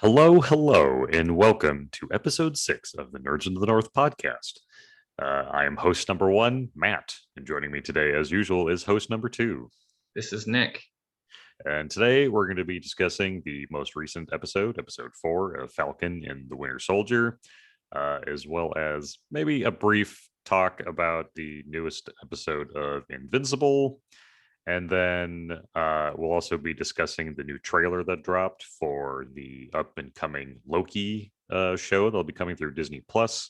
Hello, and welcome to episode 6 of the Nerds in the North podcast. I am host number 1, Matt, and joining me today, as usual, is host number 2. This is Nick. And today we're going to be discussing the most recent episode 4 of Falcon and the Winter Soldier, as well as maybe a brief talk about the newest episode of Invincible. And then we'll also be discussing the new trailer that dropped for the up and coming Loki show that'll be coming through Disney Plus,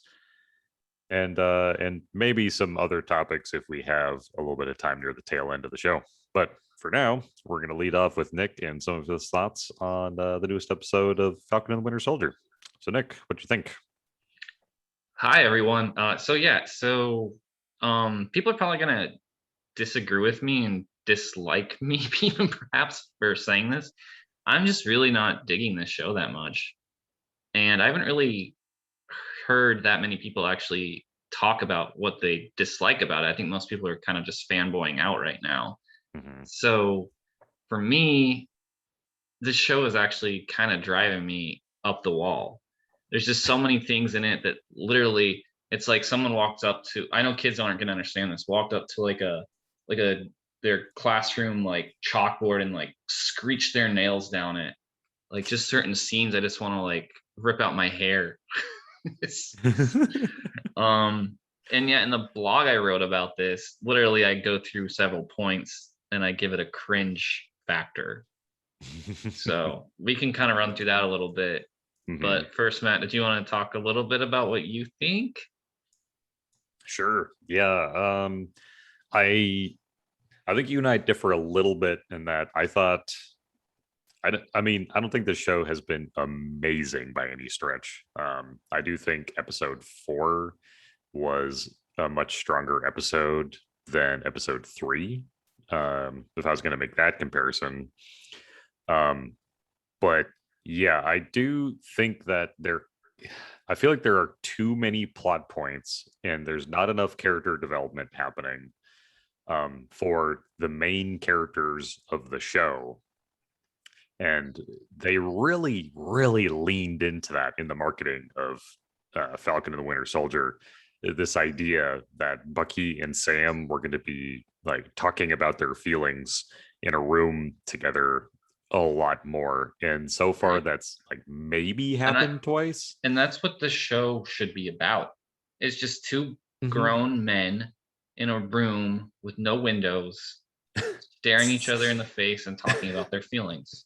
and maybe some other topics if we have a little bit of time near the tail end of the show. But for now, we're going to lead off with Nick and some of his thoughts on the newest episode of Falcon and the Winter Soldier. So, Nick, what do you think? Hi, everyone. People are probably going to disagree with me and dislike me even perhaps for saying this. I'm just really not digging this show that much. And I haven't really heard that many people actually talk about what they dislike about it. I think most people are kind of just fanboying out right now. Mm-hmm. So for me, this show is actually kind of driving me up the wall. There's just so many things in it that literally it's like someone walked up to, I know kids aren't gonna understand this, walked up to like a their classroom like chalkboard and like screeched their nails down it. Like just certain scenes I just want to like rip out my hair. And yet in the blog I wrote about this, literally I go through several points and I give it a cringe factor. So we can kind of run through that a little bit. Mm-hmm. But first, Matt, did you want to talk a little bit about what you think? Sure. Yeah. I think you and I differ a little bit in that I thought, I don't think the show has been amazing by any stretch. I do think episode 4 was a much stronger episode than episode 3. If I was going to make that comparison. But yeah, I do think that I feel like there are too many plot points and there's not enough character development happening for the main characters of the show. And they really, really leaned into that in the marketing of Falcon and the Winter Soldier. This idea that Bucky and Sam were going to be like talking about their feelings in a room together a lot more. And so far, Right. that's like maybe happened twice. And that's what the show should be about. It's just two grown men in a room with no windows staring each other in the face and talking about their feelings.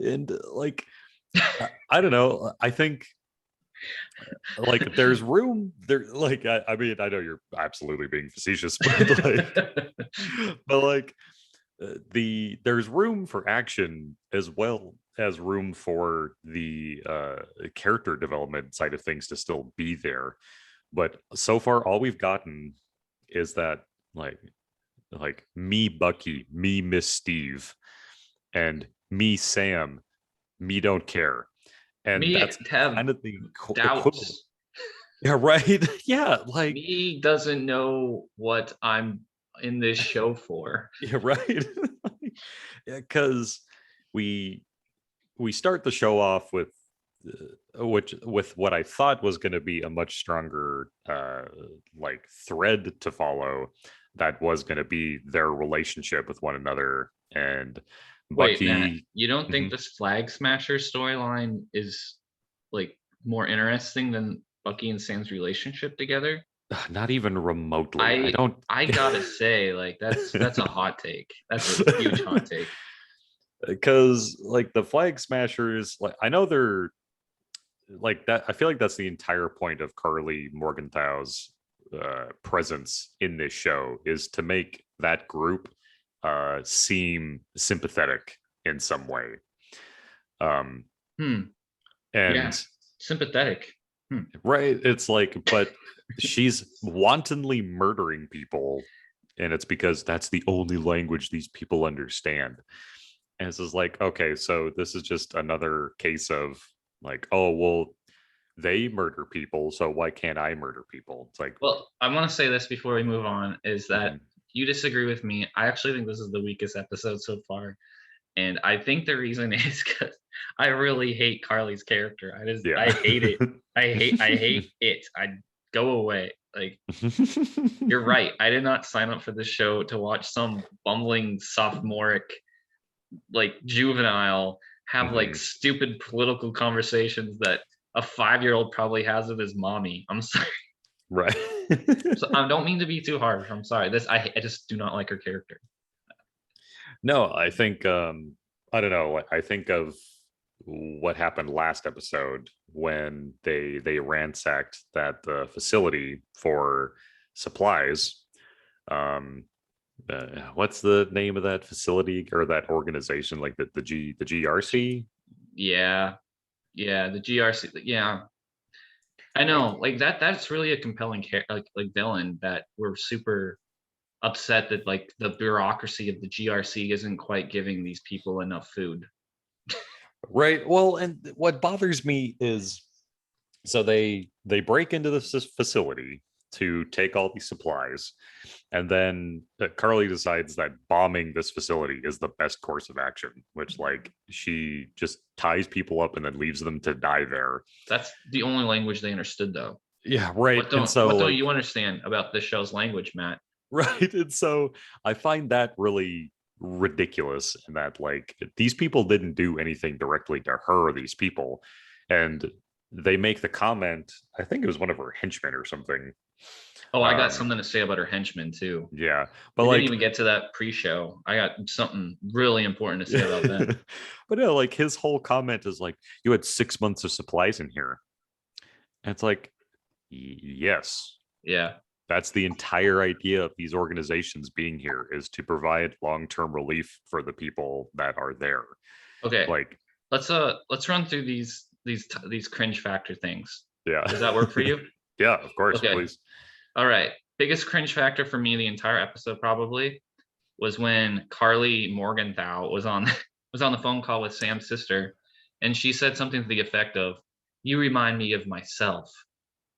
And like, I don't know. I think like there's room there. Like, I mean, I know you're absolutely being facetious, but like there's room for action as well as room for the character development side of things to still be there. But so far, all we've gotten is that like me Bucky, me Miss Steve, and me Sam, me don't care, and me that's have kind of the doubts. Yeah, right. Yeah, like me doesn't know what I'm in this show for. Yeah, right. Yeah, because we start the show off with with what I thought was going to be a much stronger like thread to follow. That was going to be their relationship with one another. And Wait, Bucky, Matt, you don't think this Flag Smasher storyline is like more interesting than Bucky and Sam's relationship together? not even remotely. I gotta say, like that's a hot take. That's a huge hot take. Because like the Flag Smashers, like I know they're like that. I feel like that's the entire point of Carly Morgenthau's presence in this show, is to make that group seem sympathetic in some way. And yeah, sympathetic. Right, it's like, but she's wantonly murdering people, and it's because that's the only language these people understand. And it's just like, okay, so this is just another case of like, oh well, they murder people, so why can't I murder people? It's like, well, I want to say this before we move on, is that you disagree with me. I actually think this is the weakest episode so far. And I think the reason is because I really hate Carly's character. I Yeah. hate it. I hate it. I go away. Like, you're right. I did not sign up for this show to watch some bumbling sophomoric, like juvenile, have like Mhm. stupid political conversations that a 5-year-old probably has with his mommy. I'm sorry. Right. So I don't mean to be too harsh. I'm sorry. I just do not like her character. No, I think I don't know. I think of what happened last episode when they ransacked that facility for supplies. Um, what's the name of that facility or that organization? Like the G- GRC? Yeah, yeah, the GRC. Yeah, I know. Like that's really a compelling like villain that we're super upset that like the bureaucracy of the GRC isn't quite giving these people enough food. Right. Well, and what bothers me is so they break into this facility to take all these supplies, and then Carly decides that bombing this facility is the best course of action, which like she just ties people up and then leaves them to die there. That's the only language they understood, though. Yeah, right. And so What don't like you understand about this show's language, Matt? right. And so I find that really ridiculous in that like these people didn't do anything directly to her, these people. And they make the comment, I think it was one of her henchmen or something. Oh, I got Um, something to say about her henchmen too. yeah. But We didn't like even get to that pre-show. I got something really important to say about them. but no, like his whole comment is like, you had 6 months of supplies in here. And it's like, yes, Yeah. that's the entire idea of these organizations being here is to provide long-term relief for the people that are there. Okay. Like, Let's run through these cringe factor things. yeah. Does that work for you? Yeah, of course, Okay. please. All right. Biggest cringe factor for me the entire episode probably was when Carly Morgenthau was on was on the phone call with Sam's sister, and she said something to the effect of, "You remind me of myself.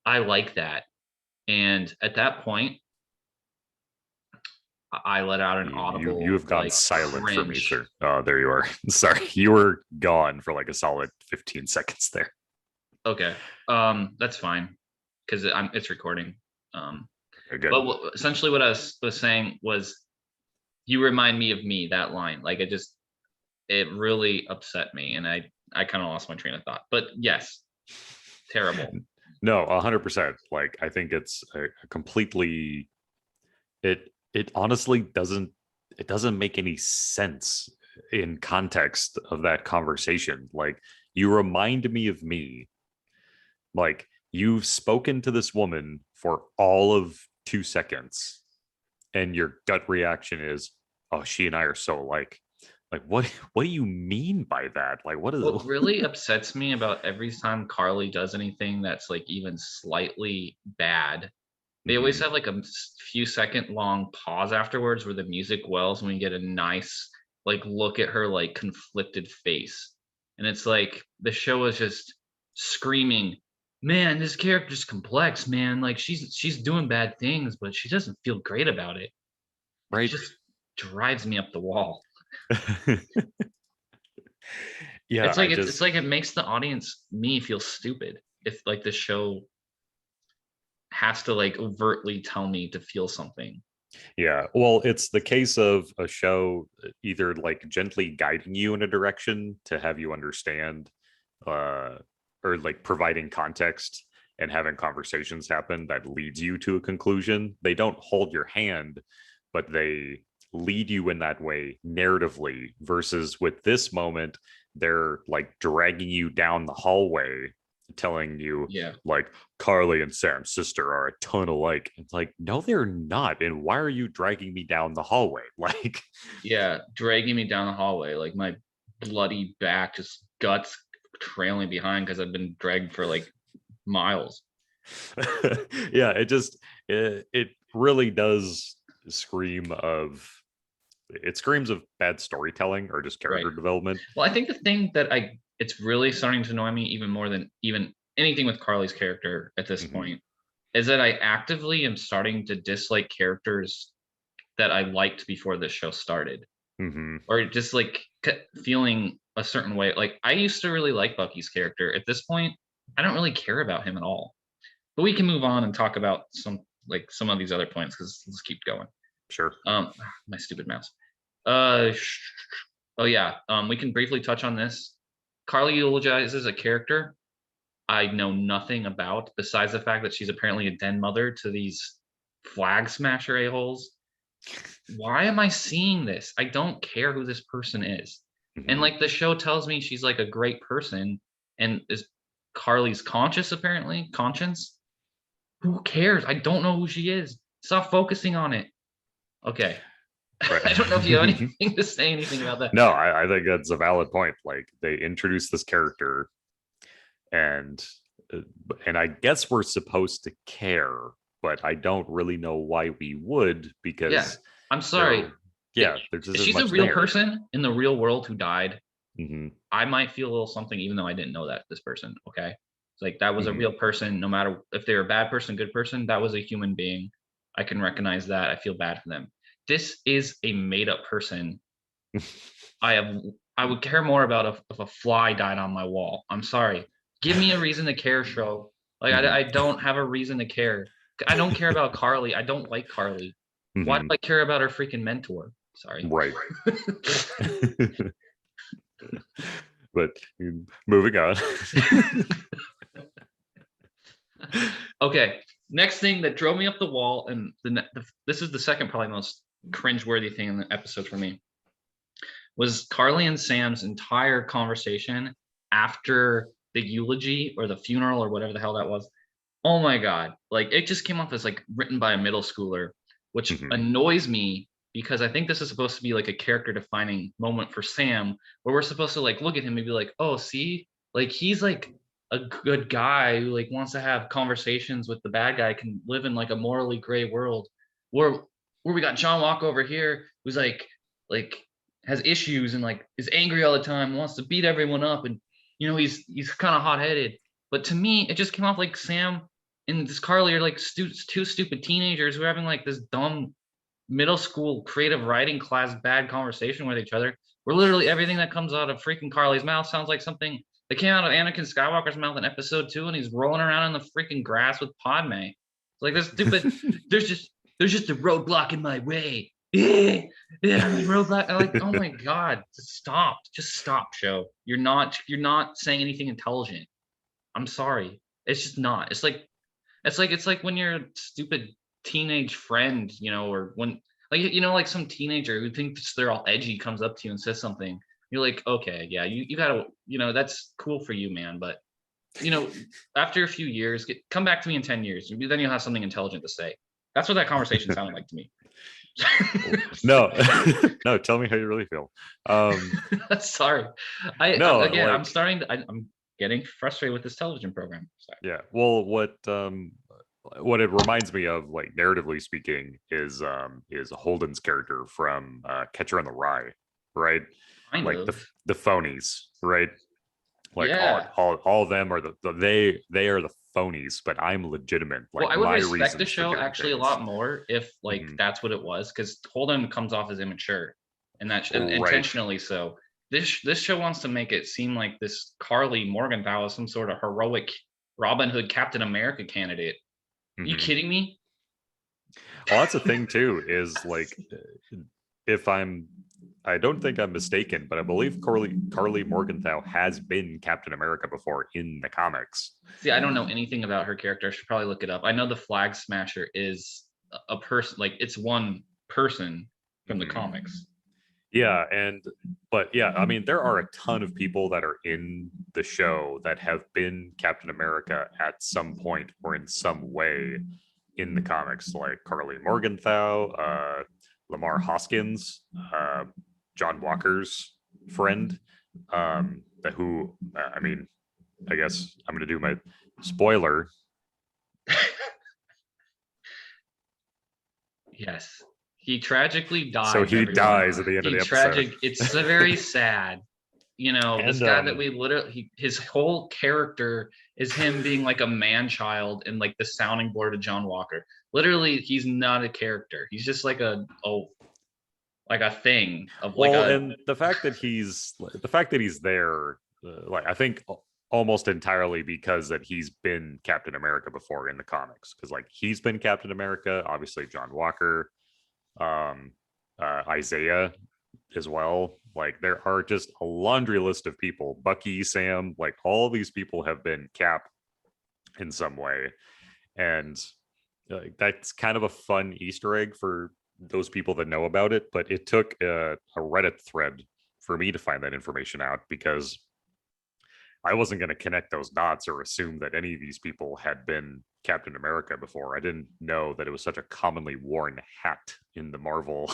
I like that." And at that point, I let out an You audible have gone like silent for me, cringe. sir. Oh, there you are. Sorry, you were gone for like a solid 15 seconds there. Okay, that's fine because it's recording. Um, Okay, good. but essentially, what I was saying was, "You remind me of me." That line, like it really upset me, and I kind of lost my train of thought. But yes, terrible. No, 100%. Like, I think it's a completely it honestly doesn't make any sense in context of that conversation. Like, you remind me of me. Like, you've spoken to this woman for all of 2 seconds, and your gut reaction is, "Oh, she and I are so alike." Like, what do you mean by that? Like, what is What really upsets me about every time Carly does anything that's like even slightly bad, they always Mhm. have like a few second long pause afterwards where the music wells and we get a nice like look at her like conflicted face. And it's like the show is just screaming, "Man, this character's complex, man. Like she's doing bad things, but she doesn't feel great about it." It right? just drives me up the wall. Yeah, I It's just like it makes the audience, me, feel stupid if like the show has to like overtly tell me to feel something. yeah. Well, it's the case of a show either like gently guiding you in a direction to have you understand, uh, or like providing context and having conversations happen that leads you to a conclusion. They don't hold your hand, but they lead you in that way narratively. Versus with this moment, they're like dragging you down the hallway, telling you Yeah. like Carly and Sam's sister are a ton alike. It's like, no, they're not. And why are you dragging me down the hallway? Like, Yeah, dragging me down the hallway, like my bloody back, just guts trailing behind because I've been dragged for like miles. yeah, it really does scream of it screams of bad storytelling or just Right. character development. Well, I think the thing that it's really starting to annoy me even more than even anything with Carly's character at this Mhm. point is that I actively am starting to dislike characters that I liked before this show started. or just like feeling a certain way. Like I used to really like Bucky's character. At this point, I don't really care about him at all. But we can move on and talk about some of these other points because let's keep going. Sure. My stupid mouse. Oh yeah. We can briefly touch on this. Carly eulogizes a character I know nothing about besides the fact that she's apparently a den mother to these flag smasher a-holes. Why am I seeing this? I don't care who this person is. And like the show tells me she's like a great person and is Carly's conscience. Who cares? I don't know who she is. Stop focusing on it. Okay. Right. I don't know if you have anything to say anything about that. No, I think that's a valid point. Like they introduced this character, and I guess we're supposed to care, but I don't really know why we would because yeah, I'm sorry. Yeah, there's just she's a real person in the real world who died. I might feel a little something, even though I didn't know that this person. Okay, it's like that was a real person. No matter if they're a bad person, good person, that was a human being. I can recognize that. I feel bad for them. This is a made up person. I would care more about if a fly died on my wall. I'm sorry. Give me a reason to care, show. Like I don't have a reason to care. I don't care about Carly. I don't like Carly. Why do I care about her freaking mentor? Sorry. Right. But moving on. Okay. Next thing that drove me up the wall, and this is the second probably most cringeworthy thing in the episode for me, was Carly and Sam's entire conversation after the eulogy or the funeral or whatever the hell that was. Oh my God. Like it just came off as like written by a middle schooler, which annoys me because I think this is supposed to be like a character defining moment for Sam where we're supposed to like look at him and be like, oh, see, like he's like a good guy who like wants to have conversations with the bad guy, can live in like a morally gray world where we got John Walker over here who's like has issues and like is angry all the time, wants to beat everyone up, and you know he's kind of hot-headed. But to me, it just came off like Sam and this Carly are like two stupid teenagers who are having like this dumb middle school creative writing class bad conversation with each other. Where literally everything that comes out of freaking Carly's mouth sounds like something that came out of Anakin Skywalker's mouth in episode 2, and he's rolling around in the freaking grass with Padme. It's like this stupid. there's just a roadblock in my way. Yeah, roadblock. I'm like, oh my God, just stop, show. You're not saying anything intelligent. I'm sorry. It's just not. It's like when your stupid teenage friend, you know, or when like some teenager who thinks they're all edgy comes up to you and says something. You're like, okay, yeah, you gotta, that's cool for you, man. But after a few years, come back to me in 10 years. Then you'll have something intelligent to say. That's what that conversation sounded like to me. No, tell me how you really feel. Sorry. I'm getting frustrated with this television program. Sorry. Yeah. Well, what it reminds me of, like narratively speaking, is Holden's character from Catcher in the Rye, right? Kind like of. the phonies, right? Like yeah. all of them are they are the phonies, but I'm legitimate. Like, well, I would respect the show actually a lot more if like that's what it was, because Holden comes off as immature, and that's intentionally so. This show wants to make it seem like this Carly Morgenthau is some sort of heroic Robin Hood Captain America candidate. Are you kidding me? Well, that's the thing too, is like I don't think I'm mistaken, but I believe Carly Morgenthau has been Captain America before in the comics. See, I don't know anything about her character. I should probably look it up. I know the Flag Smasher is a person, like it's one person from the comics. Yeah, but I mean, there are a ton of people that are in the show that have been Captain America at some point or in some way in the comics, like Carly Morgenthau, Lamar Hoskins, John Walker's friend, I mean, I guess I'm going to do my spoiler. Yes. He tragically dies. So he dies at the end of the episode. It's very sad. This guy that we literally, his whole character is him being like a man-child and like the sounding board of John Walker. Literally, he's not a character. He's just like like a thing of like Well, a and the fact that he's there, like I think almost entirely because that he's been Captain America before in the comics, because like he's been Captain America, obviously John Walker, um, Isaiah as well. Like there are just a laundry list of people, Bucky, Sam, like all these people have been Cap in some way, and that's kind of a fun Easter egg for those people that know about it. But it took a Reddit thread for me to find that information out, because I wasn't going to connect those dots or assume that any of these people had been Captain America before. I didn't know that it was such a commonly worn hat in the Marvel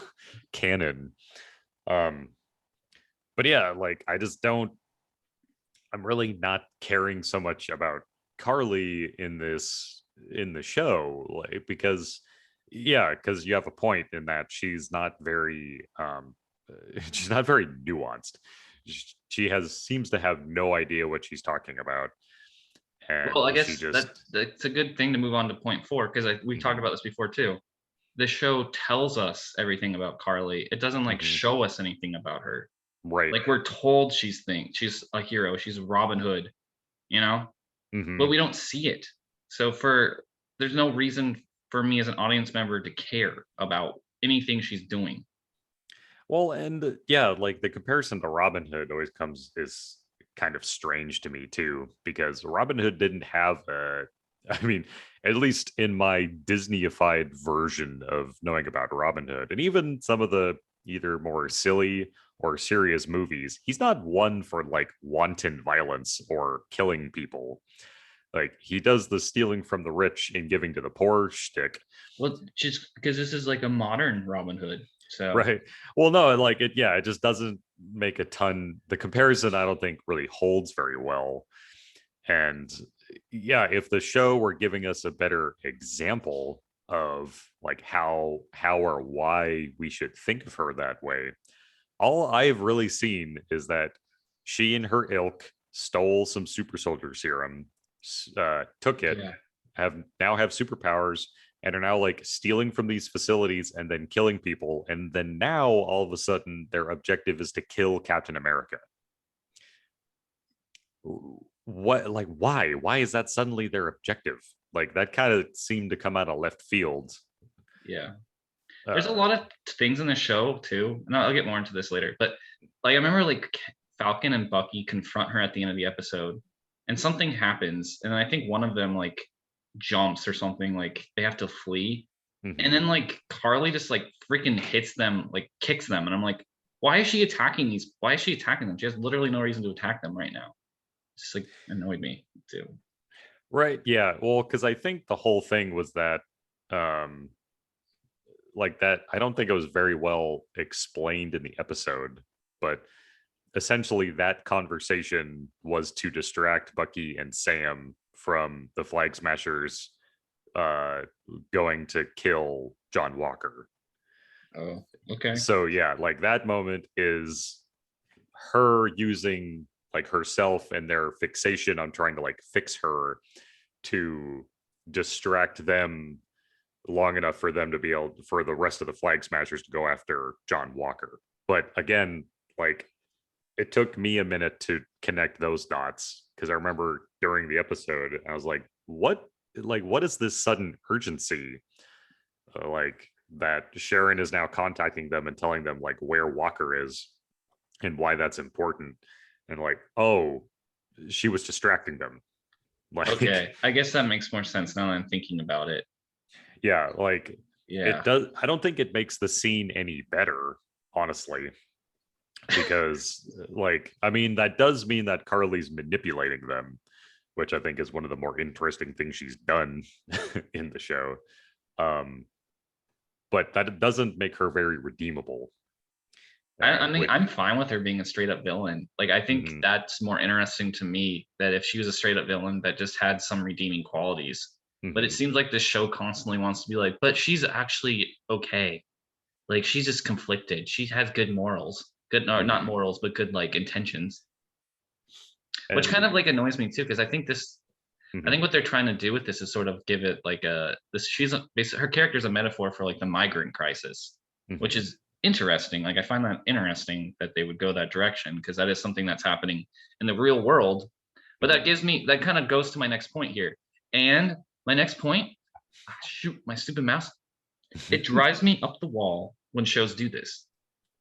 canon. Um, but yeah, like I just don't. I'm really not caring so much about Carly in the show, like, because yeah, because you have a point in that she's not very she's not very nuanced. She has seems to have no idea what she's talking about, well, and I she guess just that's a good thing to move on to point four because we've talked mhm, about this before too. The show tells us everything about Carly. It doesn't like mhm, show us anything about her. right, Like we're told she's a hero. She's Robin Hood, you know, but hmm. we don't see it. So there's no reason for me as an audience member to care about anything she's doing. Well, and yeah, like the comparison to Robin Hood always comes is kind of strange to me too, because Robin Hood didn't have a, I mean, at least in my Disneyified version of knowing about Robin Hood, and even some of the either more silly or serious movies, he's not one for like wanton violence or killing people. Like he does the stealing from the rich and giving to the poor shtick. Well, just because this is like a modern Robin Hood. So Right. Well, no, like it, yeah, it just doesn't make a ton. The comparison, I don't think, really holds very well. And yeah, if the show were giving us a better example of like how or why we should think of her that way, all I've really seen is that she and her ilk stole some super soldier serum, took it, yeah. have superpowers, and are now like stealing from these facilities and then killing people. And then now all of a sudden their objective is to kill Captain America. What, like, why? Why is that suddenly their objective? Like that kind of seemed to come out of left field. Yeah. There's a Uh, lot of things in the show too, and I'll get more into this later. But like I remember, like Falcon and Bucky confront her at the end of the episode, and something happens, and I think one of them like jumps or something. Like they have to flee, and mhm. then like Carly just like freaking hits them, like kicks them, and I'm like, why is she attacking these? Why is she attacking them? She has literally no reason to attack them right now. It's just like annoyed me too. Right. Yeah. Well, because I think the whole thing was that um like that I don't think it was very well explained in the episode, but essentially that conversation was to distract Bucky and Sam from the Flag Smashers uh going to kill John Walker. Oh, okay. So yeah, like that moment is her using like herself and their fixation on trying to like fix her to distract them long enough for them to be able for the rest of the Flag Smashers to go after John Walker. But again, like it took me a minute to connect those dots, because I remember during the episode I was like what is this sudden urgency, like that Sharon is now contacting them and telling them like where Walker is and why that's important, and like, oh, she was distracting them. Like Okay. I guess that makes more sense now that I'm thinking about it. yeah, like it Yeah. does. I don't think it makes the scene any better, honestly, because like I mean that does mean that Carly's manipulating them, which I think is one of the more interesting things she's done in the show. Um, but that doesn't make her very redeemable. I mean, With I'm fine with her being a straight up villain. Like, I think mhm, that's more interesting to me that if she was a straight up villain that just had some redeeming qualities. But it mhm, seems like this show constantly wants to be like, but she's actually okay. Like, she's just conflicted. She has good morals, good, no, not mhm. morals, but good like intentions, which kind And of like annoys me too because I think mhm, what they're trying to do with this is sort of give it like a this. She's a, her character is a metaphor for like the migrant crisis, which mhm. is interesting. Like I find that interesting that they would go that direction because that is something that's happening in the real world. But that kind of goes to my next point here. And my next point, shoot, my stupid mouse. It drives me up the wall when shows do this.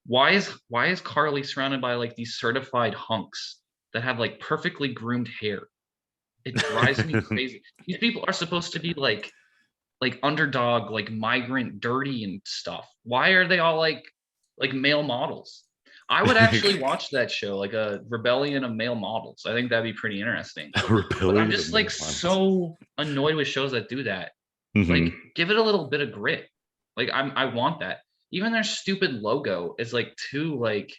Why is Carly surrounded by like these certified hunks that have like perfectly groomed hair? It drives me crazy. These people are supposed to be like underdog, like migrant, dirty and stuff. Why are they all like male models? I would actually watch that show, like a rebellion of male models. I think that'd be pretty interesting. But I'm Rebellion just of like male models. so annoyed with shows that do that. Like, give it a little bit of grit. Like, I want that. Even their stupid logo is like too like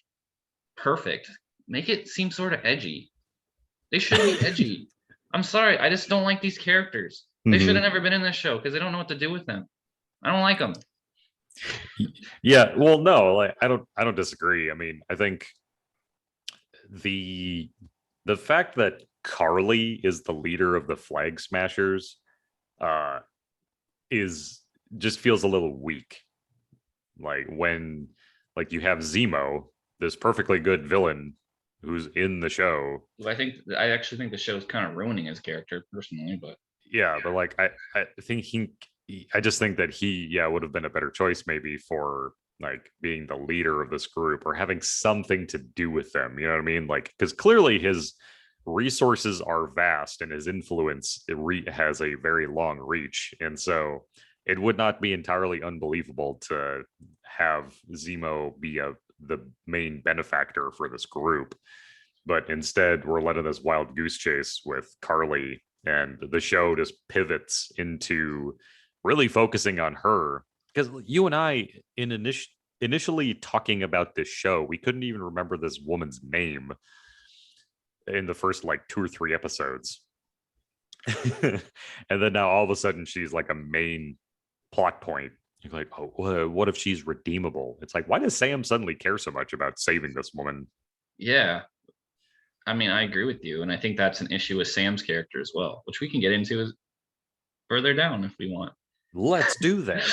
perfect. Make it seem sort of edgy. They should be edgy. I'm sorry, I just don't like these characters. They should have never been in this show because they don't know what to do with them. I don't like them. Yeah, well, no, like I don't disagree. I mean, I think the fact that Carly is the leader of the Flag Smashers uh is just feels a little weak. Like when like you have Zemo, this perfectly good villain who's in the show. I actually think the show is kind of ruining his character personally, but Yeah, but like I think I just think that he would have been a better choice maybe for like being the leader of this group or having something to do with them. You know what I mean? Like because clearly his resources are vast and his influence has a very long reach, and so it would not be entirely unbelievable to have Zemo be the main benefactor for this group. But instead, we're led on this wild goose chase with Carly, and the show just pivots into really focusing on her. Because you and I, initially talking about this show, we couldn't even remember this woman's name in the first like 2 or 3 episodes. And then now all of a sudden she's like a main plot point. You're like, oh, what if she's redeemable? It's like, why does Sam suddenly care so much about saving this woman? yeah. I mean, I agree with you, and I think that's an issue with Sam's character as well, which we can get into further down if we want. Let's do that.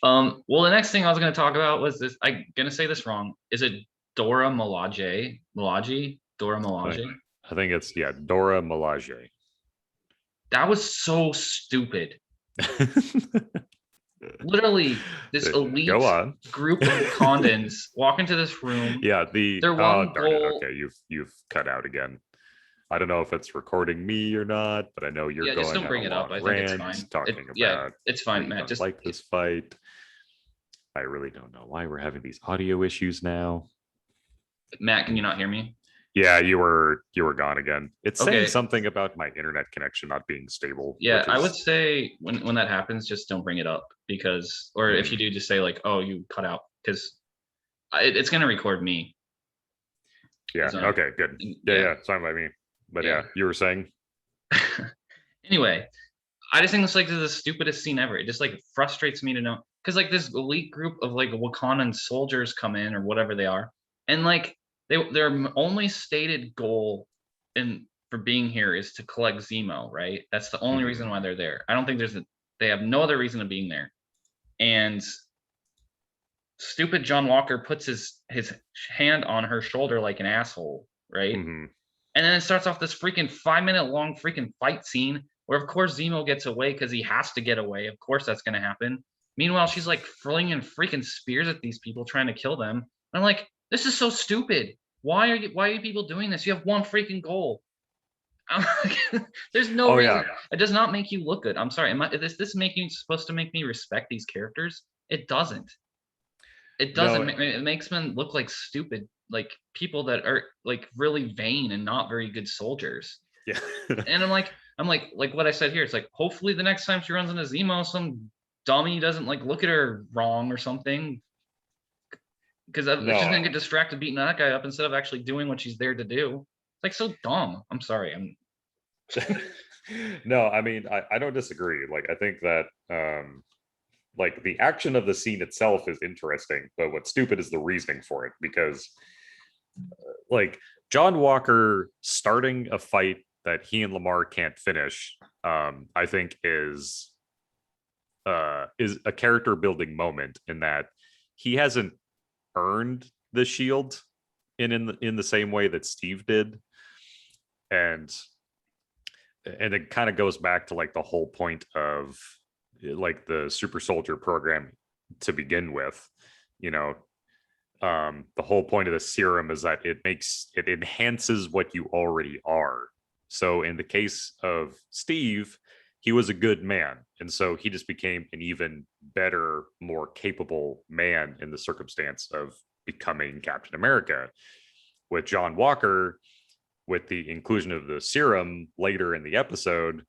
Well, the next thing I was going to talk about was this. I'm going to say this wrong. Is it Dora Milaje? Milaje? Dora Milaje? I think it's Dora Milaje. That was so stupid. Literally, this elite group of Wakandans walk into this room. Yeah, their one goal. Okay, you've cut out again. I don't know if it's recording me or not, but I know you're going. Just don't bring it up. I think it's fine. Talking about it's fine, Matt. Just like this fight. I really don't know why we're having these audio issues now. Matt, can you not hear me? Yeah, you were gone again. It's saying something about my internet connection not being stable. Yeah, I would say when that happens, just don't bring it up because, or if you do, just say like, "Oh, you cut out," because it's gonna record me. Yeah. Okay. Good. Yeah. It's fine by me. But yeah, you were saying. Anyway, I just think it's like the stupidest scene ever. It just like frustrates me to know because like this elite group of like Wakandan soldiers come in or whatever they are, and like their only stated goal for being here is to collect Zemo, right? That's the only reason why they're there. I don't think they have no other reason of being there. And stupid John Walker puts his hand on her shoulder like an asshole, right? And then it starts off this freaking 5-minute long freaking fight scene where of course Zemo gets away because he has to get away. Of course that's gonna happen. Meanwhile, she's like flinging freaking spears at these people trying to kill them. And I'm like, this is so stupid. Why are you people doing this? You have one freaking goal. There's no reason. Yeah. It does not make you look good. I'm sorry. Is this supposed to make me respect these characters? It doesn't. It doesn't. No, it makes them look like stupid, like people that are like really vain and not very good soldiers. Yeah. And I'm like what I said here. It's like hopefully the next time she runs into Zemo, some dummy doesn't like look at her wrong or something. Because she's gonna get distracted beating that guy up instead of actually doing what she's there to do. It's like so dumb. I'm sorry. No, I mean I don't disagree. Like I think that like the action of the scene itself is interesting, but what's stupid is the reasoning for it. Because like John Walker starting a fight that he and Lamar can't finish, I think is a character building moment in that he hasn't earned the shield in the same way that Steve did. And it kind of goes back to like the whole point of like the super soldier program to begin with. You know, the whole point of the serum is that it enhances what you already are. So in the case of Steve, he was a good man, and so he just became an even better, more capable man in the circumstance of becoming Captain America. With John Walker, with the inclusion of the serum later in the episode,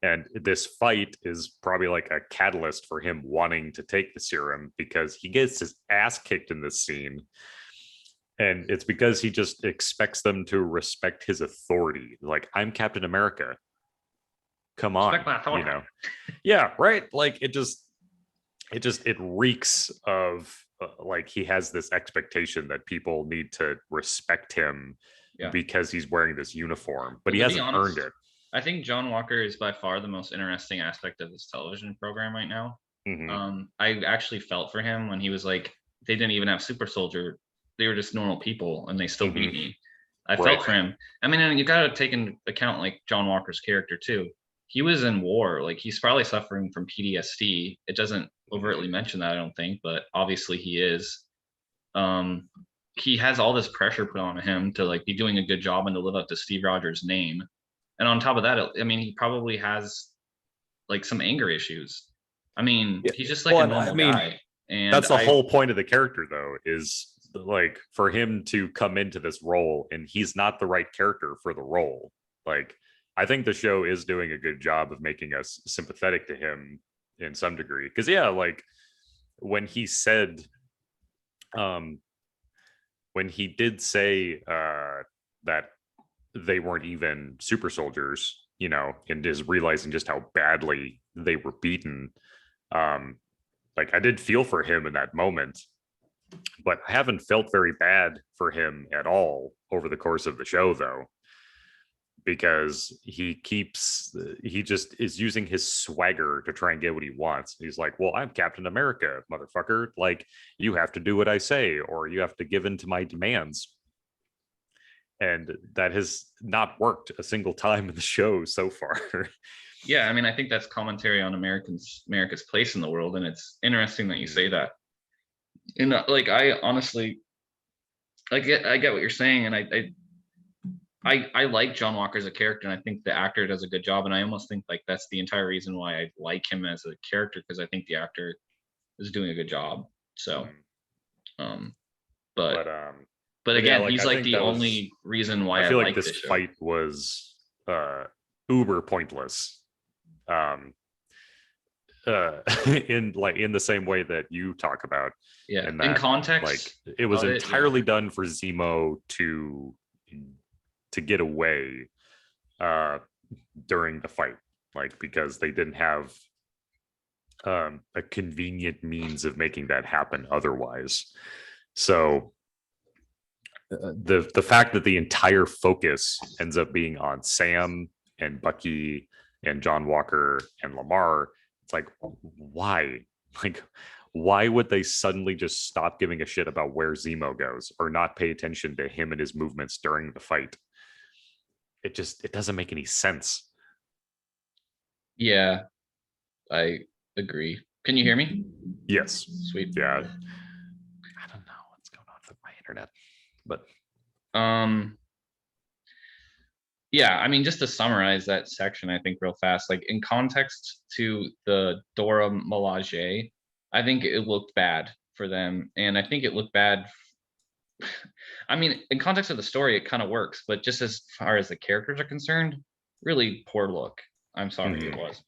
and this fight is probably like a catalyst for him wanting to take the serum, because he gets his ass kicked in this scene. And it's because he just expects them to respect his authority. Like, I'm Captain America. Come on. Respect my authority. You know? Yeah, right. Like it reeks of like he has this expectation that people need to respect him because he's wearing this uniform, but he hasn't earned it. I think John Walker is by far the most interesting aspect of this television program right now. Mm-hmm. I actually felt for him when he was like, they didn't even have super soldier. They were just normal people and they still beat me. I felt for him. I mean, and you got to take into account like John Walker's character too. He was in war. Like, he's probably suffering from PTSD. It doesn't overtly mention that, I don't think, but obviously he is. He has all this pressure put on him to like be doing a good job and to live up to Steve Rogers' name. And on top of that, I mean, he probably has like some anger issues. I mean, he's just like a normal guy. And that's the whole point of the character, though, is like for him to come into this role, and he's not the right character for the role. Like, I think the show is doing a good job of making us sympathetic to him in some degree. Because like when he said, when he did say that they weren't even super soldiers, you know, and is realizing just how badly they were beaten. Like, I did feel for him in that moment, but I haven't felt very bad for him at all over the course of the show, though, because he just is using his swagger to try and get what he wants. He's like, well, I'm Captain America, motherfucker. Like, you have to do what I say, or you have to give in to my demands. And that has not worked a single time in the show so far. Yeah, I mean, I think that's commentary on America's place in the world, and it's interesting that you say that. And like, I honestly, I get what you're saying, and I like John Walker as a character, and I think the actor does a good job, and I almost think like that's the entire reason why I like him as a character, because I think the actor is doing a good job. So, but again, like, he's like the only reason why I feel like this fight was uber pointless. In the same way that you talk about. Yeah, in context, like, it was entirely done for Zemo to get away during the fight, like, because they didn't have a convenient means of making that happen otherwise. So the fact that the entire focus ends up being on Sam and Bucky and John Walker and Lamar, it's like, why? Like, why would they suddenly just stop giving a shit about where Zemo goes, or not pay attention to him and his movements during the fight? It doesn't make any sense. Yeah, I agree. Can you hear me? Yes. Sweet. Yeah. I don't know what's going on with my internet, but yeah, I mean, just to summarize that section, I think real fast, like in context to the Dora Milaje, I think it looked bad for them, and I think it looked bad. I mean, in context of the story, it kind of works, but just as far as the characters are concerned, really poor look. I'm sorry, it was.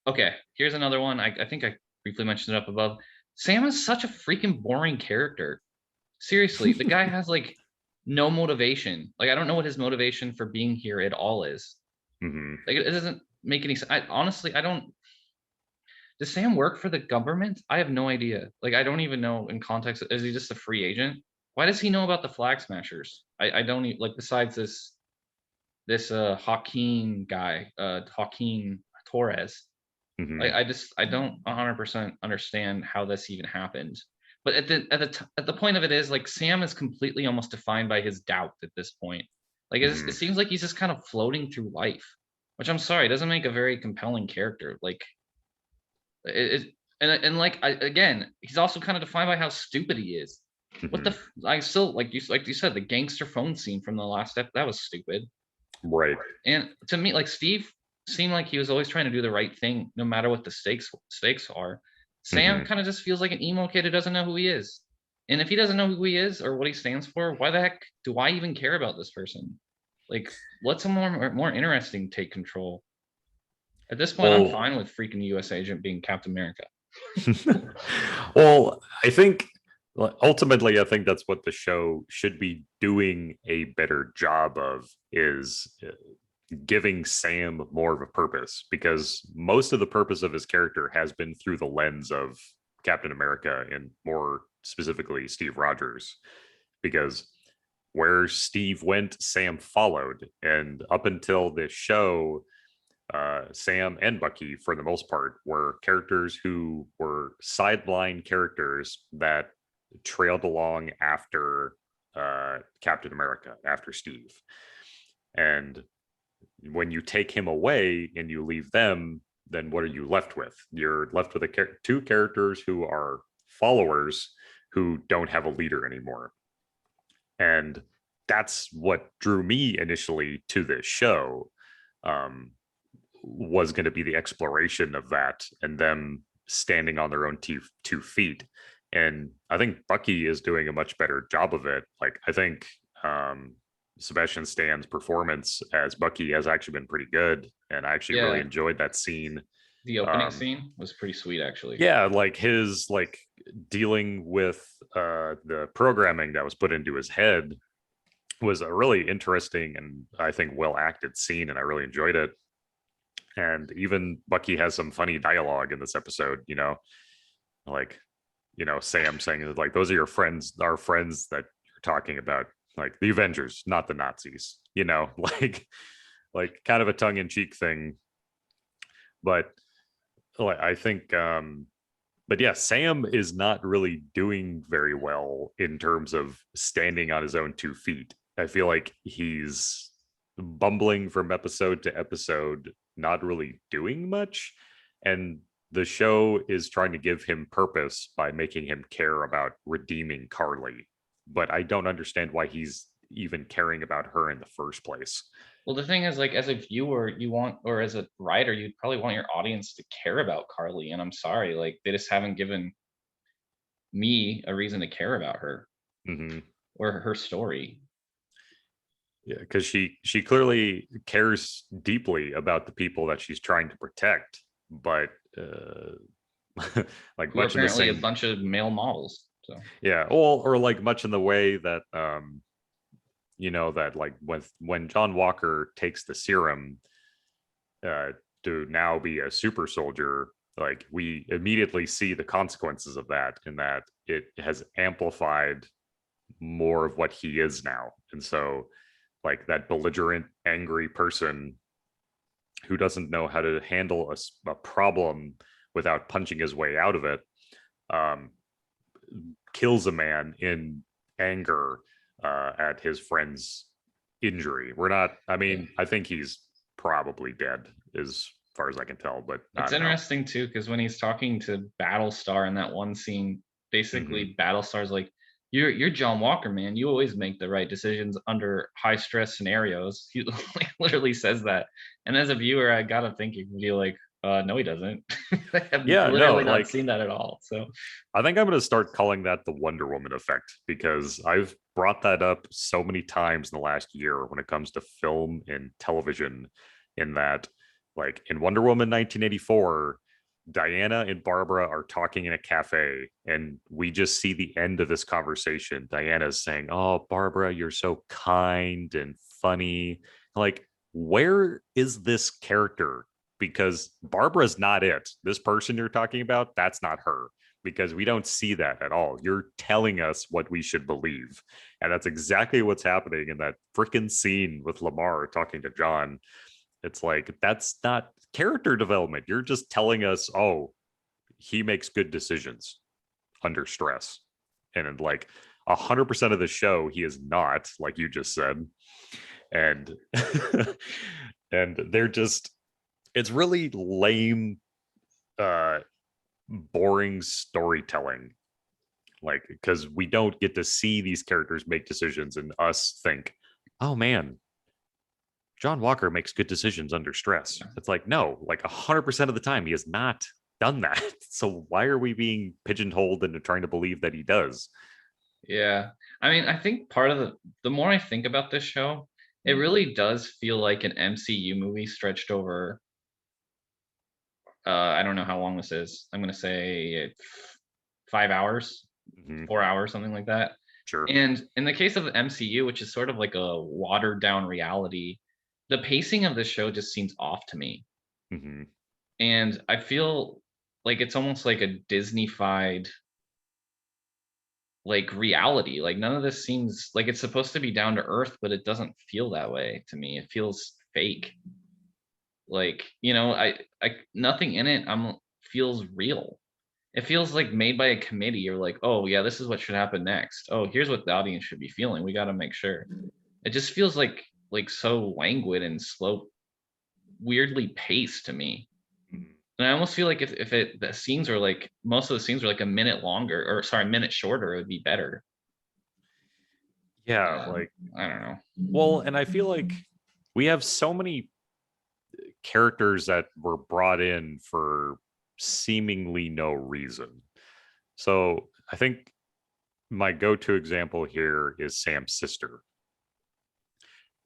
Okay, here's another one. I think I briefly mentioned it up above. Sam is such a freaking boring character. Seriously, the guy has like no motivation. Like, I don't know what his motivation for being here at all is. Like, it doesn't make any sense. Honestly, I don't. Does Sam work for the government? I have no idea. Like, I don't even know in context. Is he just a free agent? Why does he know about the Flag Smashers? I don't even, like, besides this Joaquin guy, Joaquin Torres. I don't 100% understand how this even happened. But at the point of it is like Sam is completely almost defined by his doubt at this point. Like it Mhm. seems like he's just kind of floating through life, which I'm sorry doesn't make a very compelling character. Like it and like again, he's also kind of defined by how stupid he is. What the Mhm. I still like you said the gangster phone scene from the last step that was stupid. Right. And to me, like Steve seemed like he was always trying to do the right thing, no matter what the stakes are. Sam Mhm. kind of just feels like an emo kid who doesn't know who he is. And if he doesn't know who he is or what he stands for, why the heck do I even care about this person? Like, let someone more interesting take control. At this point, I'm Well, fine with freaking U.S. agent being Captain America. well, I think ultimately, I think that's what the show should be doing a better job of is giving Sam more of a purpose, because most of the purpose of his character has been through the lens of Captain America and more specifically Steve Rogers, because where Steve went, Sam followed. And up until this show, Sam and Bucky, for the most part, were characters who were sideline characters that trailed along after Captain America, after Steve. And when you take him away and you leave them, then what are you left with? You're left with two characters who are followers who don't have a leader anymore. And that's what drew me initially to this show. Um, was going to be the exploration of that and them standing on their own two feet. And I think Bucky is doing a much better job of it. Like, I think Sebastian Stan's performance as Bucky has actually been pretty good. And I actually really Yeah, enjoyed that scene. the opening Um, scene was pretty sweet, actually. yeah, like his like dealing with the programming that was put into his head was a really interesting and I think well acted scene, and I really enjoyed it. And even Bucky has some funny dialogue in this episode, like, Sam saying that, like, those are your friends, our friends that you're talking about, like the Avengers, not the Nazis, like kind of a tongue in cheek thing. But like, I think, but yeah, Sam is not really doing very well in terms of standing on his own 2 feet. I feel like he's bumbling from episode to episode, not really doing much. And the show is trying to give him purpose by making him care about redeeming Carly. But I don't understand why he's even caring about her in the first place. Well, the thing is, like, as a viewer, you want, or as a writer, you'd probably want your audience to care about Carly. And I'm sorry, like, they just haven't given me a reason to care about her Mm-hmm. or her story. Yeah, because she clearly cares deeply about the people that she's trying to protect, but like Who are much in the apparently a same, bunch of male models. So yeah, or like much in the way that that like when John Walker takes the serum uh to now be a super soldier, like we immediately see the consequences of that, in that it has amplified more of what he is now. And so like that belligerent, angry person who doesn't know how to handle a problem without punching his way out of it, um, kills a man in anger at his friend's injury. We're not, I yeah, mean, I think he's probably dead as far as I can tell, but I it's don't know. interesting too because when he's talking to Battlestar in that one scene, Mm-hmm. basically Battlestar's like, "You're John Walker, man. You always make the right decisions under high stress scenarios." He like, literally says that, and as a viewer, I gotta think you can be like, no, he doesn't." I have Yeah, no, literally not like seen that at all. So I think I'm going to start calling that the Wonder Woman effect, because I've brought that up so many times in the last year when it comes to film and television. In that, like in Wonder Woman 1984, Diana and Barbara are talking in a cafe, and we just see the end of this conversation. Diana's saying, "Oh, Barbara, you're so kind and funny." Like, where is this character? Because Barbara's not it. This person you're talking about, that's not her, because we don't see that at all. You're telling us what we should believe. And that's exactly what's happening in that freaking scene with Lamar talking to John. It's like, that's not character development. You're just telling us, oh, he makes good decisions under stress. and like 100% of the show he is not, like you just said. And and they're just, it's really lame, uh boring storytelling, like, because we don't get to see these characters make decisions and us think, oh man, John Walker makes good decisions under stress. It's like, no, like 100% of the time he has not done that. So why are we being pigeonholed into trying to believe that he does? Yeah. I mean, I think part of the more I think about this show, it really does feel like an MCU movie stretched over I don't know how long this is. I'm gonna say 5 hours, Mhm. 4 hours, something like that. Sure. And in the case of the MCU, which is sort of like a watered down reality, the pacing of the show just seems off to me. Hmm. And I feel like it's almost like a Disney-fied like reality. Like none of this seems like it's supposed to be down to earth, but it doesn't feel that way to me. It feels fake. Like, I nothing in it feels real. It feels like made by a committee. You're like, oh yeah, this is what should happen next. Oh, here's what the audience should be feeling. We got to make sure. It just feels like so languid and slow, weirdly paced to me. And I almost feel like if the scenes are like most of the scenes are like a minute longer, or sorry, a minute shorter, it would be better. Yeah, like, I don't know. well, and I feel like we have so many characters that were brought in for seemingly no reason. So I think my go-to example here is Sam's sister.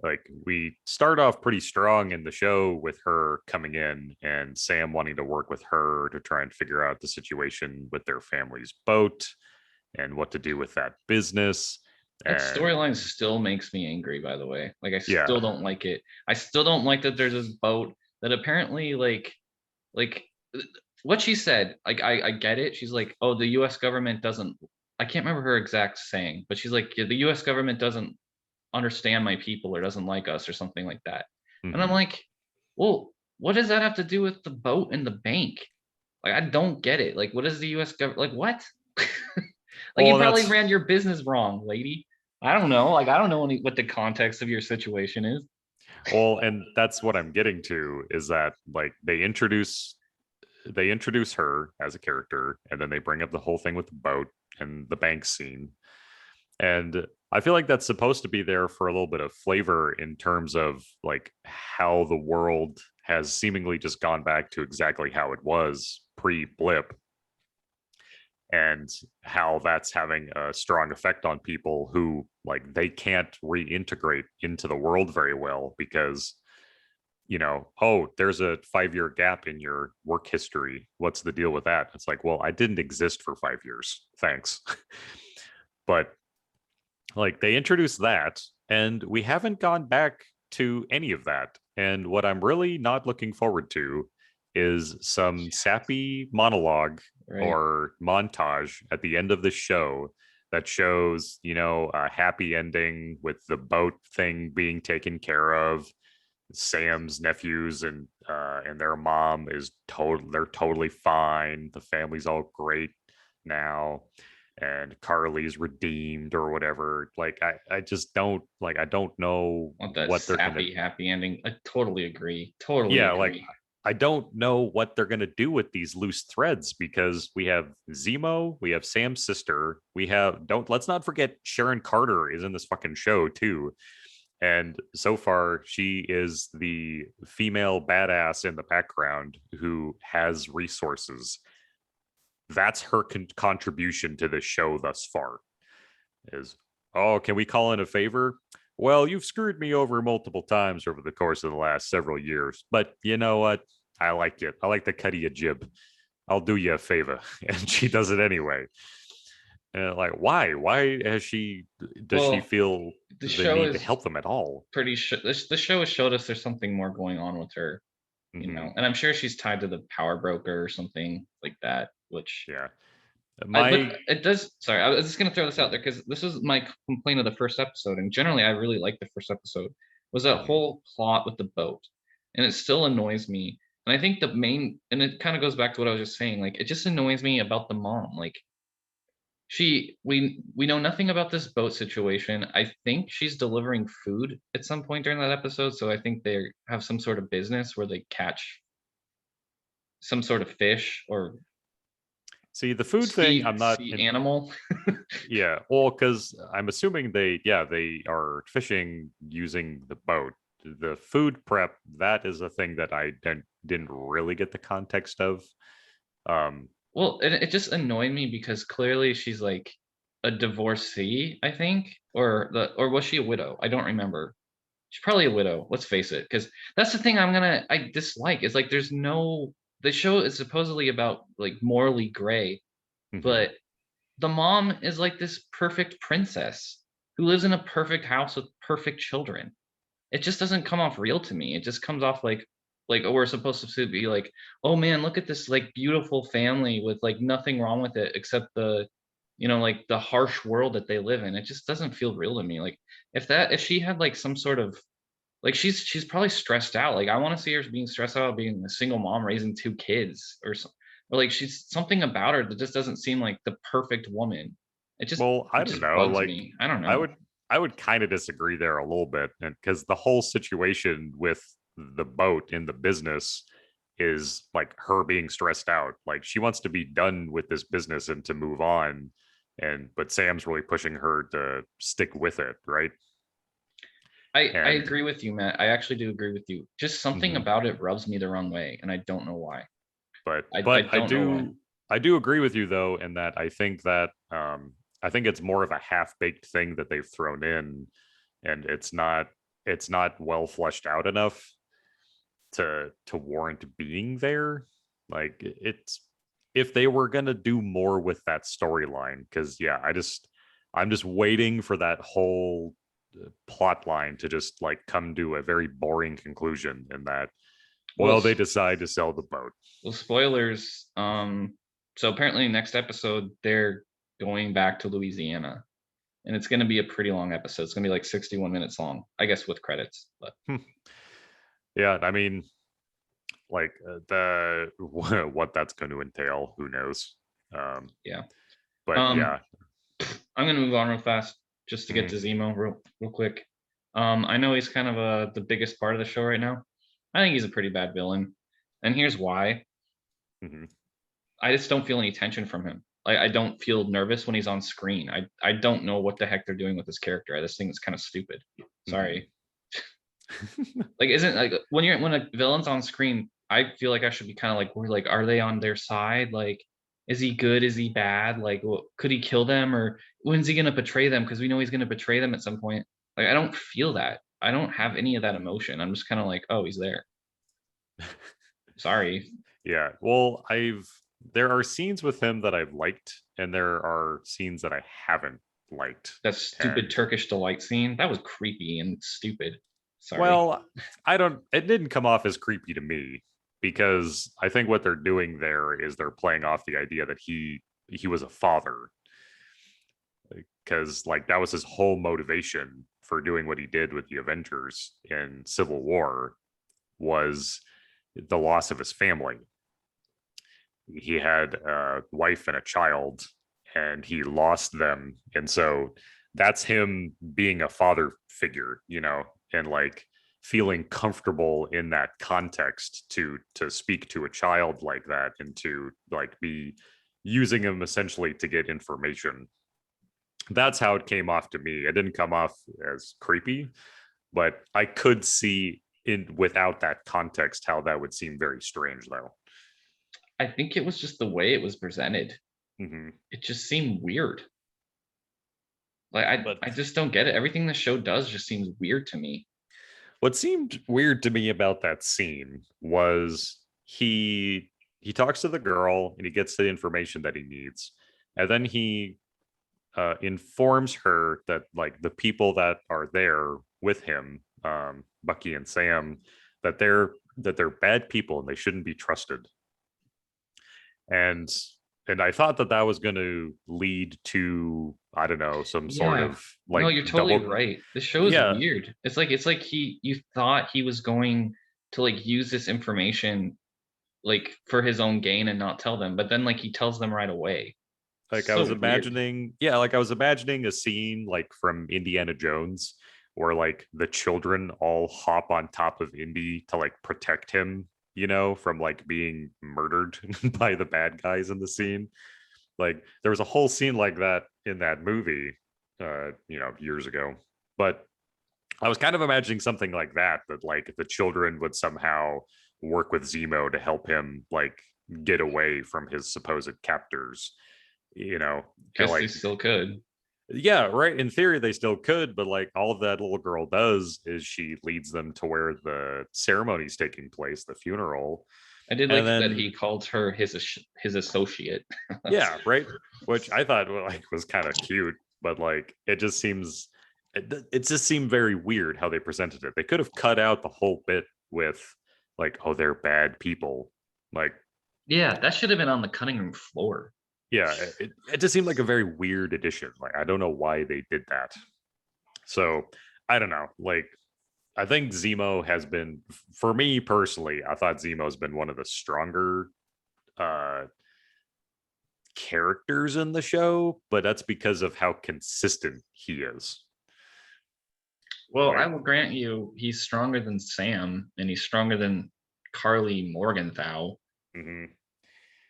Like, we start off pretty strong in the show with her coming in and Sam wanting to work with her to try and figure out the situation with their family's boat and what to do with that business. That And storyline still makes me angry, by the way. Like I yeah. still don't like it. I still don't like that there's this boat that apparently like what she said, like I get it. She's like, "Oh, the US government doesn't." I can't remember her exact saying, but she's like, "Yeah, the US government doesn't understand my people or doesn't like us or something like that." And I'm Mhm. like, "Well, what does that have to do with the boat and the bank?" Like I don't get it. Like what is the US government like what? Like you Well, probably that's ran your business wrong, lady. I don't know. Like I don't know what the context of your situation is. well, and that's what I'm getting to, is that like they introduce her as a character, and then they bring up the whole thing with the boat and the bank scene. And I feel like that's supposed to be there for a little bit of flavor in terms of like how the world has seemingly just gone back to exactly how it was pre-blip, and how that's having a strong effect on people who, like, they can't reintegrate into the world very well because, oh, there's a 5-year gap in your work history. What's the deal with that? It's like, well, I didn't exist for 5 years. Thanks. But like, they introduced that, and we haven't gone back to any of that. And what I'm really not looking forward to is some sappy monologue Right. or montage at the end of the show that shows, a happy ending with the boat thing being taken care of. Sam's nephews and their mom is they're totally fine. The family's all great now, and Carly's redeemed or whatever. Like, I just don't, like, I don't know Want that what they're gonna, sappy happy ending. I totally agree. Totally yeah, like, agree. I don't know what they're gonna do with these loose threads, because we have Zemo, we have Sam's sister, we have, don't let's not forget Sharon Carter is in this fucking show too. And so far, she is the female badass in the background who has resources. That's her contribution to the show thus far. Is, oh, can we call in a favor? Well, you've screwed me over multiple times over the course of the last several years, but you know what? I like it. I like the cut of your jib. I'll do you a favor. And she does it anyway. And like, why? Why does she Well, feel the the show need to is help them at all? pretty sure the show has showed us there's something more going on with her, Hmm. and I'm sure she's tied to the power broker or something like that, which Yeah. but My it does. Sorry, I was just gonna throw this out there because this is my complaint of the first episode, and generally I really like the first episode. Was that Mhm. whole plot with the boat, and it still annoys me. And I think the main, and it kind of goes back to what I was just saying. Like it just annoys me about the mom. Like we know nothing about this boat situation. I think she's delivering food at some point during that episode, so I think they have some sort of business where they catch some sort of fish or See, the food thing, I'm not sea in. animal. Yeah, well, because I'm assuming they are fishing using the boat. The food prep, that is a thing that I didn't really get the context of. Um, Well, it just annoyed me because clearly she's like a divorcee, I think, or was she a widow? I don't remember. She's probably a widow. Let's face it, because that's the thing I dislike. Is like there's no the show is supposedly about like morally gray, mhm. but the mom is like this perfect princess who lives in a perfect house with perfect children. It just doesn't come off real to me. It just comes off like we're supposed to be like, oh man, look at this like beautiful family with like nothing wrong with it except the like the harsh world that they live in. It just doesn't feel real to me. Like if she had like some sort of like she's probably stressed out. Like I want to see her being stressed out being a single mom raising two kids or like she's something about her that just doesn't seem like the perfect woman. It just Well, I it don't just know. bugs Like, me. I don't I know. would I would kind of disagree there a little bit, and because the whole situation with the boat in the business is like her being stressed out. Like she wants to be done with this business and to move on, and but Sam's really pushing her to stick with it, right? I And agree with you, Matt. I actually do agree with you. Just something mhm. about it rubs me the wrong way, and I don't know why. I But I don't know why. do agree with you though in that I think it's more of a half baked thing that they've thrown in, and it's not well fleshed out enough to warrant being there. Like it's if they were gonna do more with that storyline, because yeah, I'm just waiting for that whole plot line to just like come to a very boring conclusion, and that Well, well they decide to sell the boat. spoilers. So apparently next episode they're going back to Louisiana, and it's going to be a pretty long episode. It's going to be like 61 minutes long, I guess, with credits. But Yeah, I mean, like the what that's going to entail, who knows? Um, yeah, but um, yeah, I'm going to move on real fast just to get mhm, to Zemo real quick. I know he's kind of the biggest part of the show right now. I think he's a pretty bad villain, and here's why. mhm, I just don't feel any tension from him. I don't feel nervous when he's on screen. I don't know what the heck they're doing with this character. I just think it's kind of stupid. mhm. Sorry. Like isn't like when a villain's on screen, I feel like I should be kind of like we're like, are they on their side? Like, is he good? Is he bad? Like, could he kill them or when's he gonna betray them? Because we know he's gonna betray them at some point. Like, I don't feel that. I don't have any of that emotion. I'm just kind of like, oh, he's there. Sorry. Yeah, well, I've there are scenes with him that I've liked, and there are scenes that I haven't liked. That stupid And Turkish delight scene, that was creepy and stupid. Sorry. well, I don't. It didn't come off as creepy to me because I think what they're doing there is they're playing off the idea that he was a father, because like that was his whole motivation for doing what he did with the Avengers in Civil War was the loss of his family. He had a wife and a child, and he lost them, and so that's him being a father figure, and like feeling comfortable in that context to speak to a child like that and to like be using him essentially to get information. That's how it came off to me. It didn't come off as creepy, but I could see in without that context how that would seem very strange though. I think it was just the way it was presented. Hmm. It just seemed weird. Like But I just don't get it. Everything the show does just seems weird to me. what seemed weird to me about that scene was he talks to the girl and he gets the information that he needs, and then he informs her that like the people that are there with him, Bucky and Sam, that they're bad people and they shouldn't be trusted. And I thought that that was going to lead to I don't know some sort Yeah. of No, like you're totally double right. The show is yeah. weird. It's like you thought he was going to like use this information like for his own gain and not tell them, but then like he tells them right away. Like I So was weird. imagining, yeah, like I was imagining a scene like from Indiana Jones where like the children all hop on top of Indy to like protect him, from like being murdered by the bad guys in the scene. Like there was a whole scene like that in that movie, years ago. But I was kind of imagining something like that like the children would somehow work with Zemo to help him like get away from his supposed captors, and Guess they like, still could. yeah, right. In theory, they still could, but like all of that little girl does is she leads them to where the ceremony's taking place, the funeral. I did And like that he then, called her his associate. yeah, right. Which I thought like was kind of cute, but like it just seemed very weird how they presented it. They could have cut out the whole bit with like, oh, they're bad people. Like, Yeah, that should have been on the cutting room floor. yeah, it just seemed like a very weird addition. Like, I don't know why they did that. So I don't know. Like, I think Zemo has been, for me personally, I thought Zemo's been one of the stronger uh characters in the show, but that's because of how consistent he is. Well, I Like, will grant you, he's stronger than Sam, and he's stronger than Carly Morgenthau. mhm. Like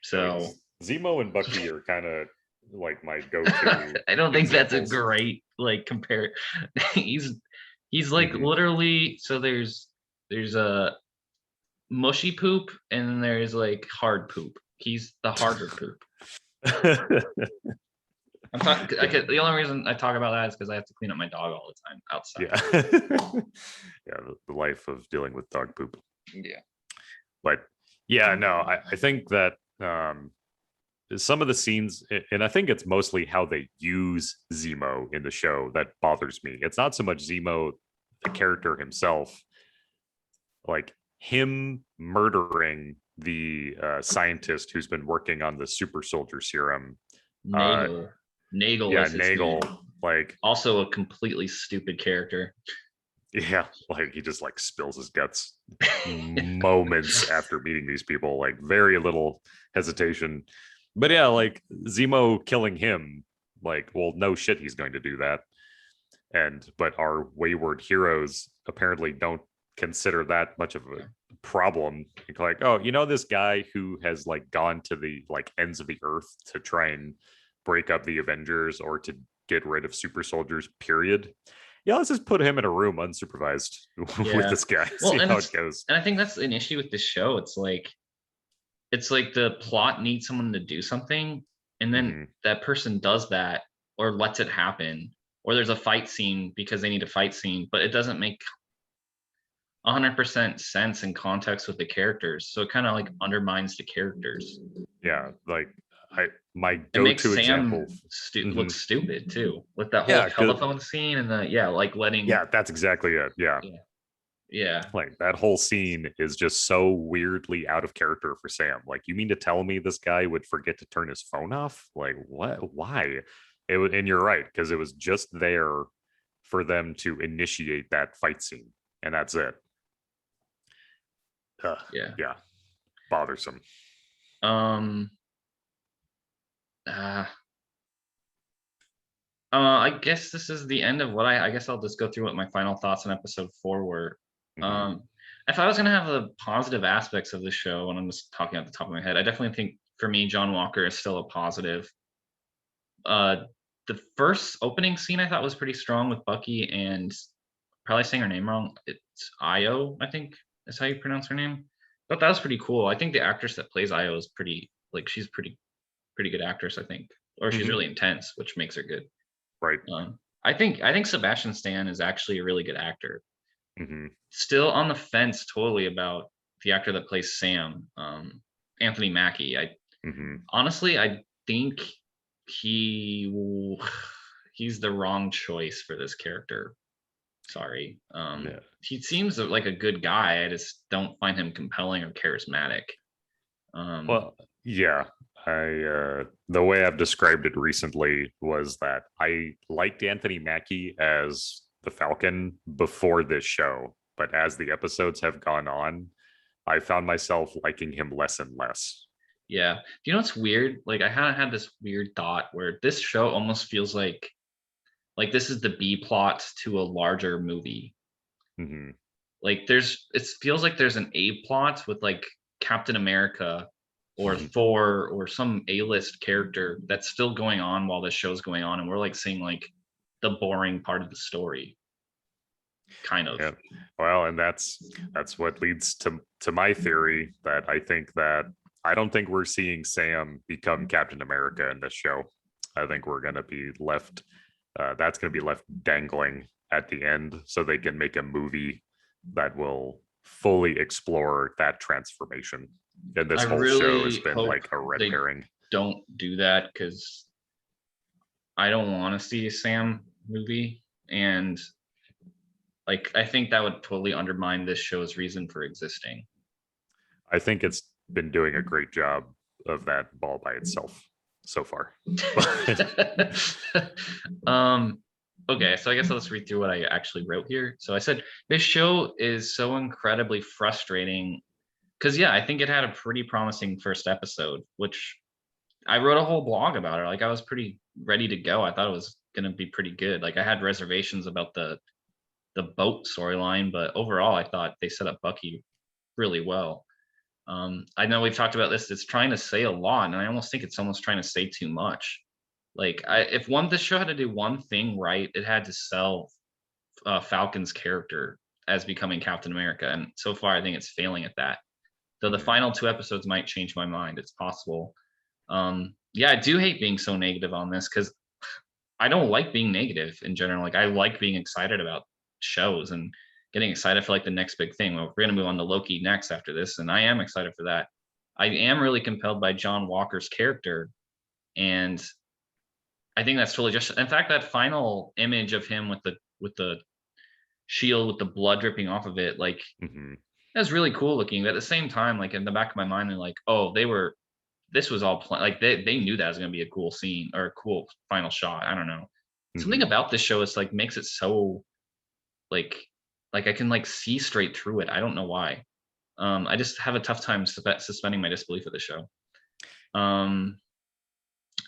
So Zemo and Bucky are kind of like my go-to I don't think that's a examples. great like compare. he's he's like Mhm. literally so there's a mushy poop and then there's like hard poop. He's the harder poop. I'm talking. Yeah, The only reason I talk about that is because I have to clean up my dog all the time outside. yeah. Yeah, the life of dealing with dog poop. Yeah. But yeah, no, I think that some of the scenes, and I think it's mostly how they use Zemo in the show that bothers me. It's not so much Zemo, the character himself, like him murdering the scientist who's been working on the super soldier serum. Uh, Nagel. Nagel yeah, is his name. Nagel, like, Also a completely stupid character. yeah, like he just like spills his guts moments after meeting these people, like very little hesitation. But yeah, like Zemo killing him, like, well, no shit, he's going to do that. And but our wayward heroes apparently don't consider that much of a problem. Like, oh, this guy who has like gone to the like ends of the earth to try and break up the Avengers or to get rid of super soldiers, period. Yeah, let's just put him in a room unsupervised with Yeah. this guy, Well, see how it goes. and I think that's an issue with this show. It's like the plot needs someone to do something, and then Mm-hmm. that person does that or lets it happen, or there's a fight scene because they need a fight scene, but it doesn't make 100% sense in context with the characters. So it kind of like undermines the characters. Yeah, like my It makes go-to example. Sam look Mhm. stupid too, with that whole Yeah, telephone scene and like letting yeah, that's exactly it. Yeah, yeah yeah like that whole scene is just so weirdly out of character for Sam. Like, you mean to tell me this guy would forget to turn his phone off? Like, what? Why? And you're right, because it was just there for them to initiate that fight scene, and that's it. yeah. Yeah, bothersome. Um. Uh, I guess this is the end of what I guess I'll just go through what my final thoughts on episode 4 were. Hmm. Um, if I was gonna have the positive aspects of the show, and I'm just talking at the top of my head, I definitely think for me, John Walker is still a positive. Uh, the first opening scene I thought was pretty strong with Bucky and probably saying her name wrong. It's Io, I think is how you pronounce her name. Thought that was pretty cool. I think the actress that plays Io is pretty like she's pretty good actress, I think, or she's Hmm. really intense, which makes her good. Right. I think Sebastian Stan is actually a really good actor. Hmm. Still on the fence totally about the actor that plays Sam, Anthony Mackie. I Hmm. honestly I think he he's the wrong choice for this character. Sorry. Yeah. He seems like a good guy. I just don't find him compelling or charismatic. Um, Well, yeah. The way I've described it recently was that I liked Anthony Mackie as the Falcon before this show, but as the episodes have gone on, I found myself liking him less and less. Yeah. Do you know what's weird? Like, I kind of had this weird thought where this show almost feels like this is the B plot to a larger movie. Hmm. Like, it feels like there's an A plot with like Captain America or Thor or some A-list character that's still going on while this show's going on, and we're like seeing like the boring part of the story, kind of. Yeah. Well, and that's what leads to my theory that I don't think we're seeing Sam become Captain America in this show. I think we're going to be left. That's going to be left dangling at the end, so they can make a movie that will fully explore that transformation. And I this whole show has really been hope like a red they herring. don't do that because I don't want to see a Sam movie, and like I think that would totally undermine this show's reason for existing. I think it's been doing a great job of that ball by itself so far. um okay, so I guess let's read through what I actually wrote here. So I said this show is so incredibly frustrating because yeah, I think it had a pretty promising first episode, which I wrote a whole blog about it. Like I was pretty ready to go. I thought it was gonna be pretty good. Like I had reservations about the boat storyline, but overall I thought they set up Bucky really well. I know we've talked about this. It's trying to say a lot, and I almost think it's almost trying to say too much. Like, if this show had to do one thing right, it had to sell Falcon's character as becoming Captain America, and so far I think it's failing at that. Though the Mhm. final two episodes might change my mind. It's possible. Yeah, I do hate being so negative on this because I don't like being negative in general. Like I like being excited about shows and getting excited for like the next big thing. Well, we're gonna move on to Loki next after this, and I am excited for that. I am really compelled by John Walker's character, and I think that's totally just. In fact, that final image of him with the shield with the blood dripping off of it, like Mhm. that's really cool looking. But at the same time, like in the back of my mind, they're like, oh, they were. This was all planned. Like they knew that was gonna be a cool scene or a cool final shot. I don't know. Something Mhm. about this show is like makes it so like I can like see straight through it. I don't know why. I just have a tough time suspending my disbelief of the show. Um,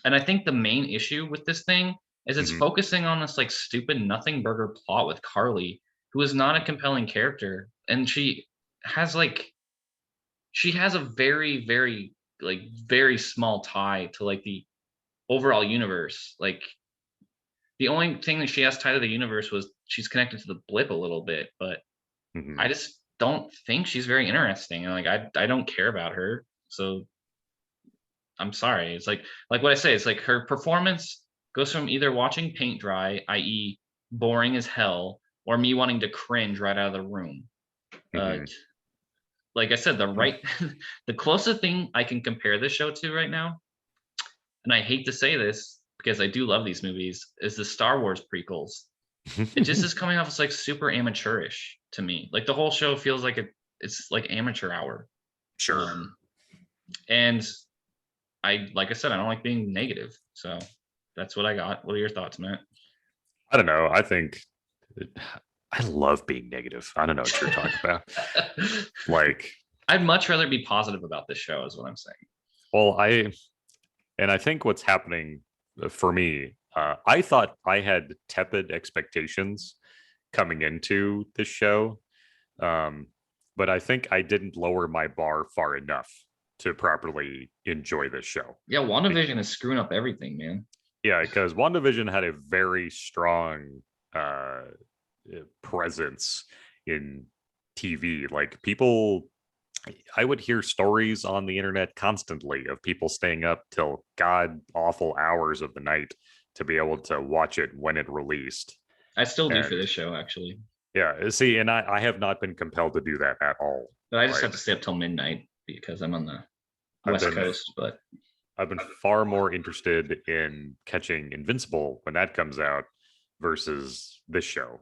and I think the main issue with this thing is it's Mhm. focusing on this like stupid nothing burger plot with Carly, who is not a compelling character, and has like she has a very very small tie to like the overall universe. Like the only thing that she has tied to the universe was she's connected to the blip a little bit, but I Mhm. just don't think she's very interesting, and, like, I don't care about her, so I'm sorry. It's like what I say, it's like her performance goes from either watching paint dry, i.e., boring as hell, or me wanting to cringe right out of the room. Uh, Mhm. like I said, the closest thing I can compare this show to right now, and I hate to say this because I do love these movies, is the Star Wars prequels. It just is coming off as, like, super amateurish to me. Like, the whole show feels like it's like amateur hour. Sure. Um, and like I said, I don't like being negative. So that's what I got. What are your thoughts, Matt? I don't know. I think I love being negative. I don't know what you're talking about. Like, I'd much rather be positive about this show, is what I'm saying. well, I think what's happening for me, I thought I had tepid expectations coming into this show. Um, but I think I didn't lower my bar far enough to properly enjoy this show. Yeah, Be- WandaVision is screwing up everything, man. Yeah, because WandaVision had a very strong presence in TV. Like people, I would hear stories on the internet constantly of people staying up till god awful hours of the night to be able to watch it when it released. I still do for And this show, actually. yeah, see, and I have not been compelled to do that at all. But I just have Like to stay up till midnight because I'm on the I've West been Coast. But I've been far more interested in catching Invincible when that comes out versus this show.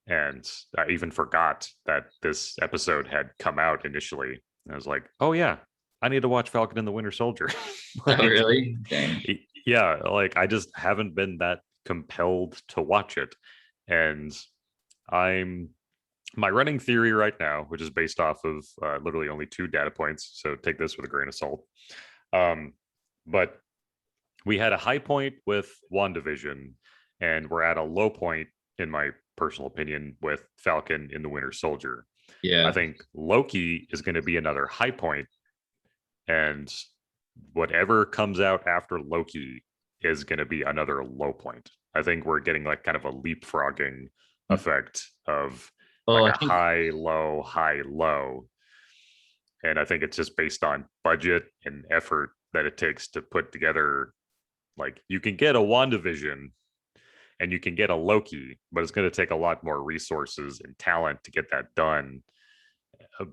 And I even forgot that this episode had come out initially. And I was like, oh yeah, I need to watch Falcon and the Winter Soldier. oh, Like, really? Dang. yeah, like I just haven't been that compelled to watch it. And I'm my running theory right now, which is based off of literally only two data points, so take this with a grain of salt. But we had a high point with WandaVision, and we're at a low point, in my personal opinion, with Falcon in the Winter Soldier. I Yeah. think Loki is going to be another high point, and whatever comes out after Loki is going to be another low point. I think we're getting like kind of a leapfrogging effect of Well, like I a think high, low. And I think it's just based on budget and effort that it takes to put together. Like you can get a WandaVision and you can get a Loki, but it's going to take a lot more resources and talent to get that done.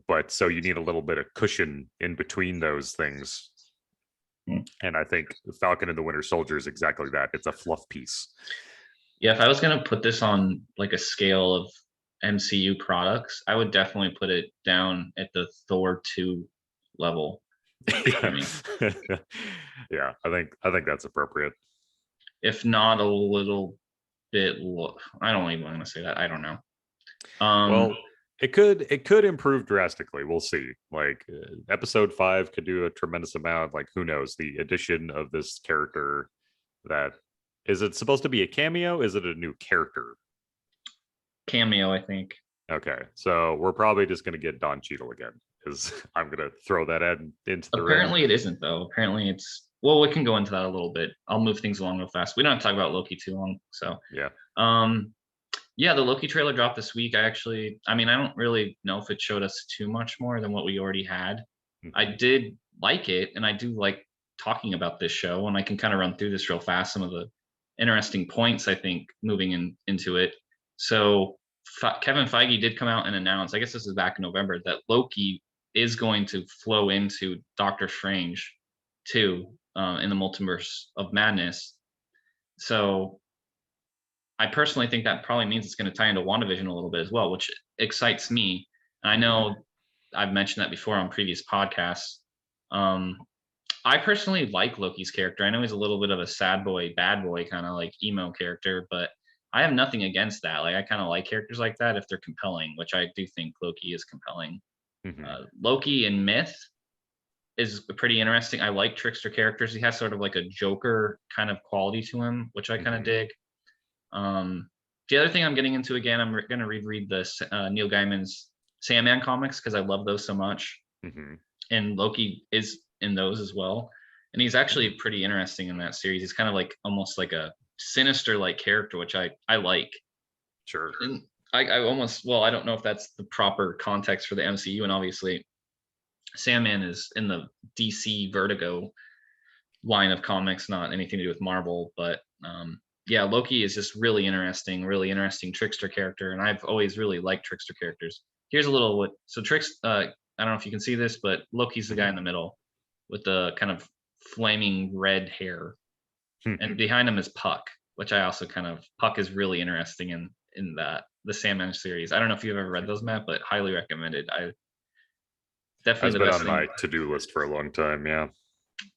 But so you need a little bit of cushion in between those things. And I think Falcon and the Winter Soldier is exactly that. It's a fluff piece. yeah, if I was gonna put this on like a scale of MCU products, I would definitely put it down at the Thor 2 level for Yeah. me. Yeah, I think that's appropriate. If not a little bit I don't even want to say that. I don't know. Well, it could improve drastically. We'll see. Like episode 5 could do a tremendous amount. Like who knows? The addition of this character, that is it supposed to be a cameo? Is it a new character? Cameo, I think. Okay, so we're probably just gonna get Don Cheadle again. Because I'm gonna throw that into the ring. Apparently it isn't though. Apparently it's well, we can go into that a little bit. I'll move things along real fast. We don't have to talk about Loki too long. So Yeah. yeah, the Loki trailer dropped this week. I mean, I don't really know if it showed us too much more than what we already had. I Mhm. did like it, and I do like talking about this show, and I can kind of run through this real fast. Some of the interesting points I think moving into it. So Kevin Feige did come out and announce, I guess this is back in November, that Loki is going to flow into Doctor Strange 2 in the Multiverse of Madness. So I personally think that probably means it's going to tie into WandaVision a little bit as well, which excites me. And I know I've mentioned that before on previous podcasts. Um, I personally like Loki's character. I know he's a little bit of a sad boy, bad boy kind of like emo character, but I have nothing against that. Like I kind of like characters like that if they're compelling, which I do think Loki is compelling. Mhm. Loki in Myth is pretty interesting. I like trickster characters. He has sort of like a Joker kind of quality to him, which I kind of Mhm. dig. The other thing I'm getting into again, I'm going to reread this Neil Gaiman's Sandman comics because I love those so much, Mhm. and Loki is in those as well. And he's actually pretty interesting in that series. He's kind of like almost like a sinister like character, which I like. Sure. And I almost I don't know if that's the proper context for the MCU, and obviously Sandman is in the DC Vertigo line of comics, not anything to do with Marvel. But yeah, Loki is just really interesting trickster character, and I've always really liked trickster characters. Here's a little what so tricks. I don't know if you can see this, but Loki's the guy in the middle with the kind of flaming red hair, and Mhm. behind him is Puck, which I also kind of Puck is really interesting in the Sandman series. I don't know if you've ever read those, Matt, but highly recommended. I definitely Has the been best on thing. my to-do list for a long time. Yeah.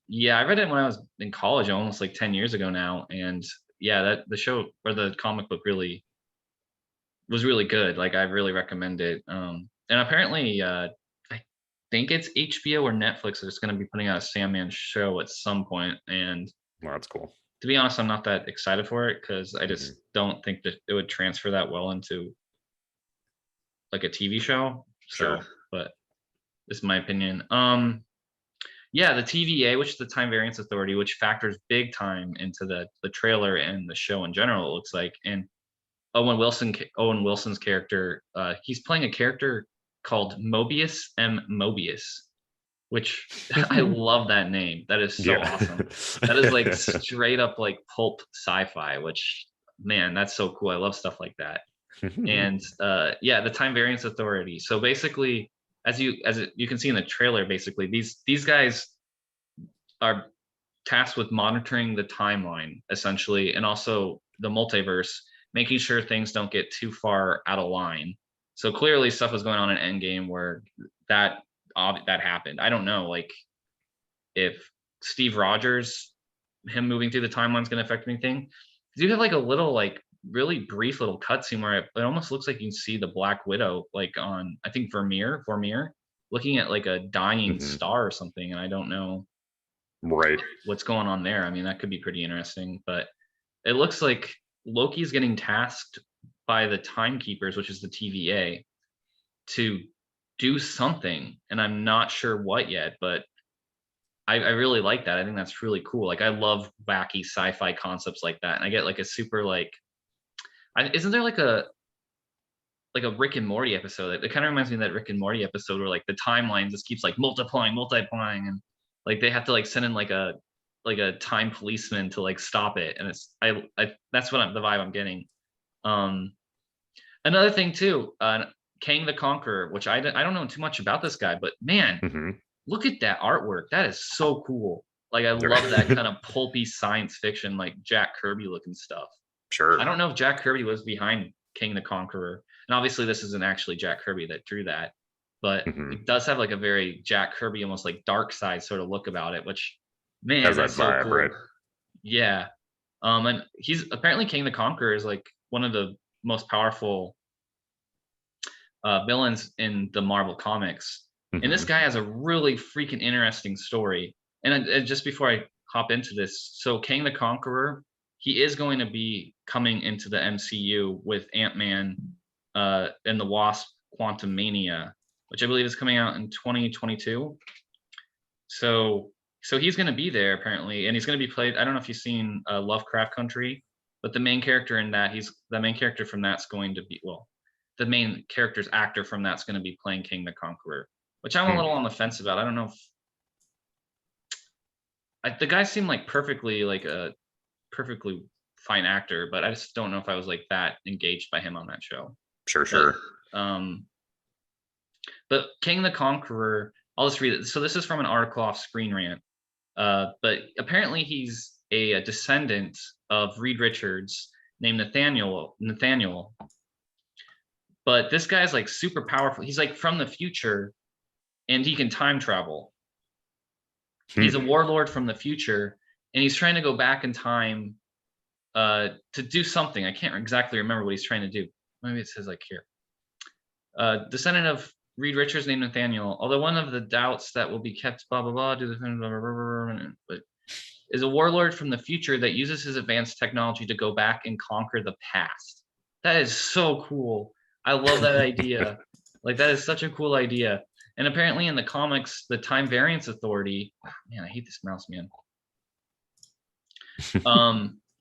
Yeah, I read it when I was in college, almost like 10 years ago now, and yeah, that the show or the comic book really was really good. Like I really recommend it. And apparently, I think it's HBO or Netflix that's going to be putting out a Sandman show at some point. And Well, that's cool. to be honest, I'm not that excited for it because I Mhm. just don't think that it would transfer that well into like a TV show. Sure. So, but this is my opinion. Yeah, the TVA, which is the Time Variance Authority, which factors big time into the trailer and the show in general. It looks like, and Owen Wilson's character, he's playing a character called Mobius M. Mobius, which I love that name. That is so Yeah. awesome. That is like straight up like pulp sci-fi, which man, that's so cool. I love stuff like that. And yeah, the Time Variance Authority. So basically, you can see in the trailer, basically these guys are tasked with monitoring the timeline essentially, and also the multiverse, making sure things don't get too far out of line. So clearly, stuff was going on in Endgame where that that happened. I don't know, like if Steve Rogers, him moving through the timeline is going to affect anything. Do you have like a little like really brief little cutscene where it almost looks like you can see the Black Widow like on I think Vermeer looking at like a dying Mhm. star or something, and I don't know Right. what's going on there. I mean, that could be pretty interesting. But it looks like Loki's getting tasked by the Timekeepers, which is the TVA, to do something, and I'm not sure what yet. But I really like that. I think that's really cool. Like I love wacky sci-fi concepts like that, and I get like a super like. Isn't there like a Rick and Morty episode? It kind of reminds me of that Rick and Morty episode where like the timeline just keeps like multiplying, and like they have to like send in like a time policeman to like stop it. And it's I that's what the vibe I'm getting. Um, Another thing too, Kang the Conqueror, which I don't know too much about this guy, but man, Hmm. look at that artwork. That is so cool. Like I love that kind of pulpy science fiction, like Jack Kirby looking stuff. I Sure. don't know if Jack Kirby was behind King the Conqueror. And obviously this isn't actually Jack Kirby that drew that, but Hmm. it does have like a very Jack Kirby, almost like dark side sort of look about it, which man, Has that that's so vibe, right? cool. Yeah. And he's apparently King the Conqueror is like one of the most powerful villains in the Marvel comics. And this Hmm. guy has a really freaking interesting story. And just before I hop into this, so Kang the Conqueror, he is going to be coming into the MCU with Ant-Man and the Wasp Quantum Mania, which I believe is coming out in 2022. So he's going to be there apparently, and he's going to be played. I don't know if you've seen Lovecraft Country, but the main character in that, he's the main character from that's going to be the main character's actor from that's going to be playing King the Conqueror, which I'm a Hmm. little on the fence about. I don't know if the guy seemed like perfectly a perfectly fine actor, but I just don't know if I was like that engaged by him on that show. Sure, But sure. um, but King the Conqueror, I'll just read it. So this is from an article off Screen Rant. But apparently he's a descendant of Reed Richards named Nathaniel. But this guy's like super powerful. He's like from the future, and he can time travel. He's a Hmm. warlord from the future, and he's trying to go back in time to do something. I can't exactly remember what he's trying to do. Maybe it says like here. Descendant of Reed Richards named Nathaniel, although one of the doubts that will be kept, blah blah blah, do the blah, blah, blah, blah, but is a warlord from the future that uses his advanced technology to go back and conquer the past. That is so cool. I love that idea. Like that is such a cool idea. And apparently in the comics, the Time Variance Authority, man, I hate this mouse, man.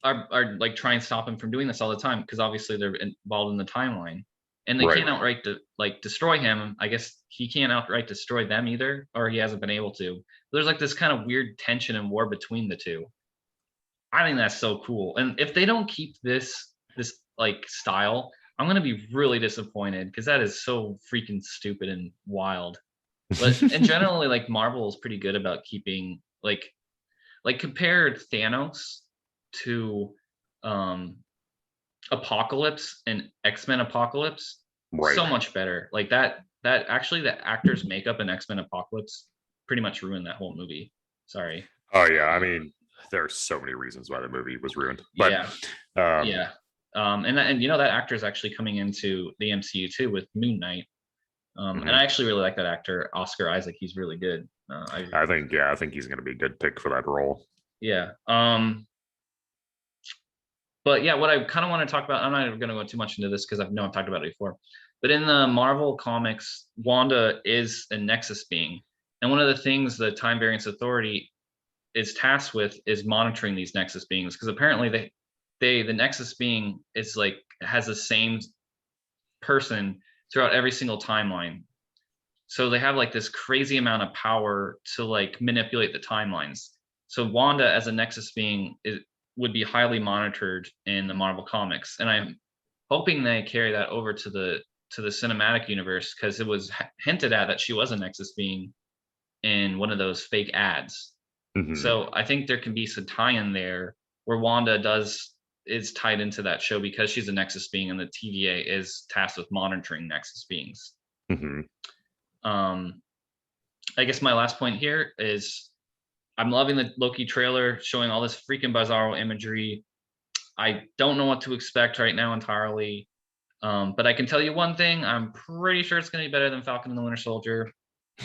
Are like try and stop him from doing this all the time because obviously they're involved in the timeline. And they Right. can't outright like destroy him. I guess he can't outright destroy them either, or he hasn't been able to. There's like this kind of weird tension and war between the two. I think that's so cool. And if they don't keep this like style, I'm gonna be really disappointed because that is so freaking stupid and wild. But in generally, like Marvel is pretty good about keeping like compared Thanos to um Apocalypse and X-Men Apocalypse, Right. so much better. Like that actually the actor's makeup in X-Men Apocalypse pretty much ruined that whole movie. Sorry. Oh yeah. I mean, there are so many reasons why the movie was ruined, but Yeah. um, Yeah. And you know that actor is actually coming into the MCU too with Moon Knight. And mhm. I actually really like that actor, Oscar Isaac. He's really good. I think he's going to be a good pick for that role. Yeah. But yeah, what I kind of want to talk about, I'm not going to go too much into this because I know I've talked about it before. But in the Marvel comics, Wanda is a Nexus being, and one of the things the Time Variance Authority is tasked with is monitoring these Nexus beings because apparently the Nexus being is like has the same person throughout every single timeline. So they have like this crazy amount of power to like manipulate the timelines. So Wanda as a Nexus being would be highly monitored in the Marvel comics, and I'm hoping they carry that over to the cinematic universe because it was hinted at that she was a Nexus being in one of those fake ads. Hmm. So I think there can be some tie-in there where Wanda is tied into that show because she's a Nexus being and the TVA is tasked with monitoring Nexus beings. Hmm. Um, I guess my last point here is I'm loving the Loki trailer showing all this freaking bizarro imagery. I don't know what to expect right now entirely. But I can tell you one thing, I'm pretty sure it's going to be better than Falcon and the Winter Soldier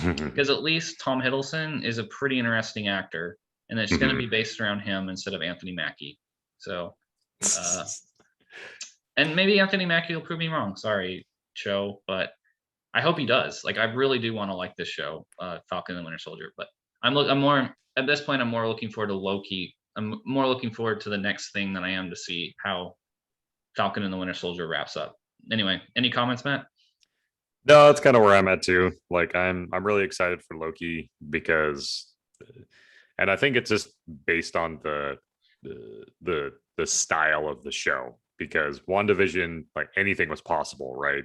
because at least Tom Hiddleston is a pretty interesting actor. and it's going to be based around him instead of Anthony Mackie. So, and maybe Anthony Mackie will prove me wrong. Sorry, show, but I hope he does. Like, I really do want to like this show, Falcon and the Winter Soldier. But I'm more at this point. I'm more looking forward to Loki. I'm more looking forward to the next thing than I am to see how Falcon and the Winter Soldier wraps up. Anyway, any comments, Matt? No, that's kind of where I'm at too. Like I'm really excited for Loki because, and I think it's just based on the style of the show, because WandaVision, like anything was possible, right?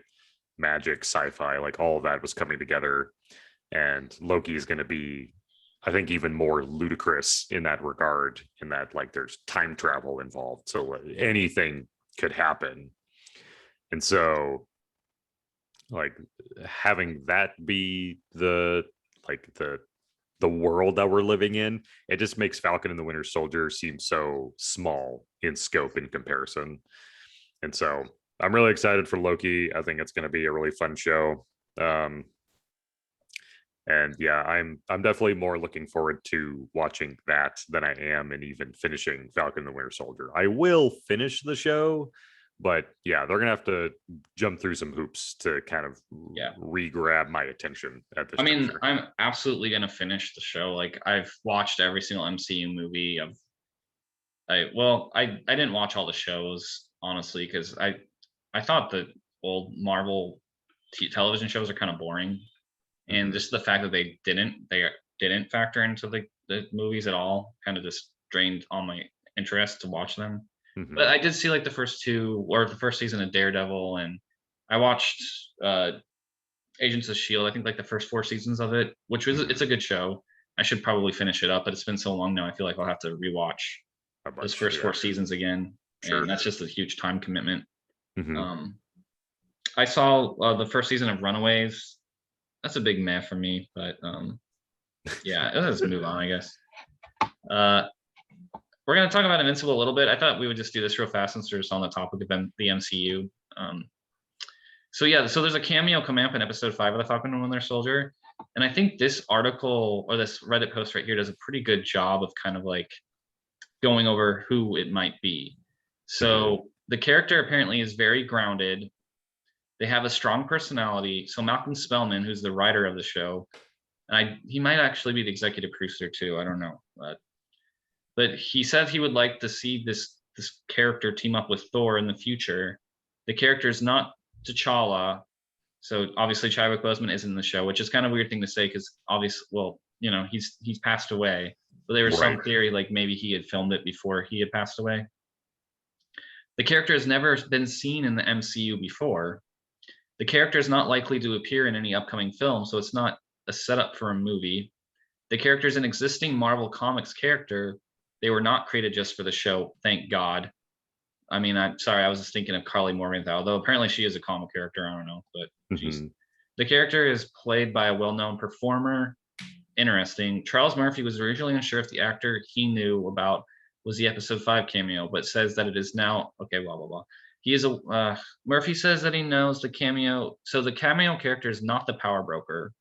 Magic, sci-fi, like all of that was coming together, and Loki is going to be, I think, even more ludicrous in that regard, in that like there's time travel involved, so anything could happen. And so like having that be the world that we're living in, it just makes Falcon and the Winter Soldier seem so small in scope in comparison. And so I'm really excited for Loki. I think it's going to be a really fun show. And yeah, I'm definitely more looking forward to watching that than I am in even finishing Falcon and the Winter Soldier. I will finish the show, but yeah, they're gonna have to jump through some hoops to kind of re-grab my attention at this juncture. I'm absolutely gonna finish the show. Like, I've watched every single MCU movie. I didn't watch all the shows, honestly, because I thought the old Marvel television shows are kind of boring, and just the fact that they didn't factor into the movies at all kind of just drained all my interest to watch them. But I did see like the first season of Daredevil, and I watched Agents of S.H.I.E.L.D. I think like the first 4 seasons of it, which was it's a good show. I should probably finish it up, but it's been so long now. I feel like I'll have to rewatch those first 4 seasons again, and that's just a huge time commitment. I saw the first season of Runaways. That's a big meh for me, but yeah, let's move on, I guess. We're going to talk about Invincible a little bit. I thought we would just do this real fast since we're just on the topic of the MCU. So there's a cameo coming up in episode 5 of the Falcon and Winter Soldier. And I think this article or this Reddit post right here does a pretty good job of kind of like going over who it might be. So the character apparently is very grounded. They have a strong personality. So Malcolm Spellman, who's the writer of the show, he might actually be the executive producer too. I don't know. But he said he would like to see this character team up with Thor in the future. The character is not T'Challa, so obviously Chadwick Boseman is in the show, which is kind of a weird thing to say because he's passed away. But there was some theory like maybe he had filmed it before he had passed away. The character has never been seen in the MCU before. The character is not likely to appear in any upcoming film, so it's not a setup for a movie. The character is an existing Marvel Comics character. They were not created just for the show, thank God. I mean, I'm sorry, I was just thinking of Carly Morgenthau, though apparently she is a comic character. I don't know, but the character is played by a well-known performer. Interesting. Charles Murphy was originally unsure if the actor he knew about was the episode 5 cameo, but says that it is now. Okay, blah blah blah. He is Murphy says that he knows the cameo. So the cameo character is not the power broker,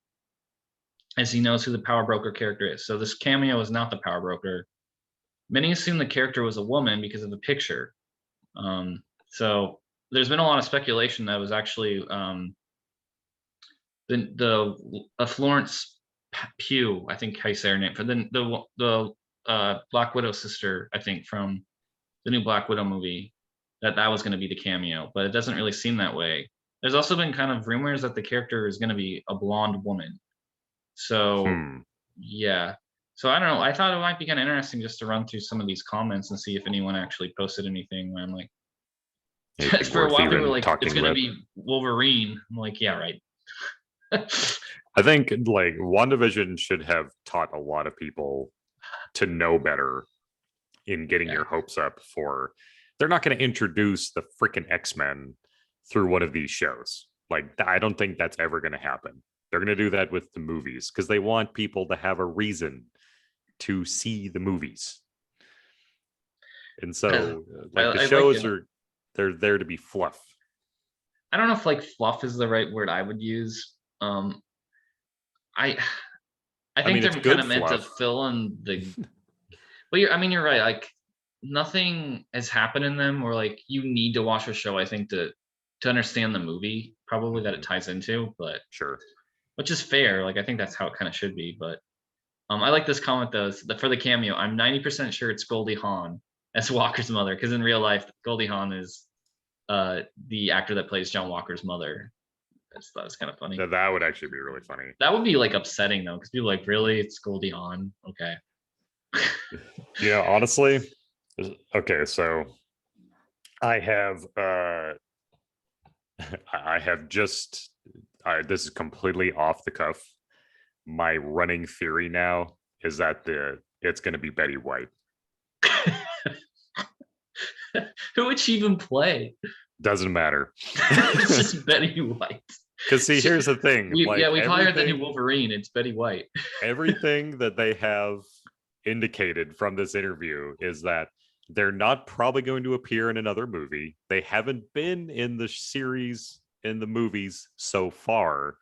as he knows who the power broker character is. So this cameo is not the power broker. Many assume the character was a woman because of the picture. So there's been a lot of speculation that it was actually Florence Pugh, I think how you say her name, for the Black Widow sister, I think, from the new Black Widow movie, that was going to be the cameo, but it doesn't really seem that way. There's also been kind of rumors that the character is going to be a blonde woman. So yeah. So I don't know. I thought it might be kind of interesting just to run through some of these comments and see if anyone actually posted anything where I'm like, for a while people were like, it's going to be Wolverine. I'm like, yeah, right. I think like WandaVision should have taught a lot of people to know better in getting your hopes up for. They're not going to introduce the freaking X-Men through one of these shows. Like, I don't think that's ever going to happen. They're going to do that with the movies because they want people to have a reason to see the movies. And so the shows they're there to be fluff. I don't know if like fluff is the right word I would use. I think they're kind of meant to fill in But I mean, you're right. Like nothing has happened in them, or like you need to watch a show. I think to understand the movie, probably that it Mhm. ties into, but Sure. which is fair. Like I think that's how it kind of should be. But I like this comment though. For the cameo, I'm 90% sure it's Goldie Hawn as Walker's mother, because in real life, Goldie Hawn is the actor that plays John Walker's mother. That was kind of funny. That would actually be really funny. That would be like upsetting though, because people are like, really, it's Goldie Hawn. Okay. Honestly, okay, so I have I have just this is completely off the cuff. My running theory now is that it's going to be Betty White. Who would she even play? Doesn't matter. It's just Betty White. Because see, here's the thing. We've hired the new Wolverine. It's Betty White. Everything that they have indicated from this interview is that they're not probably going to appear in another movie. They haven't been in the series, in the movies so far.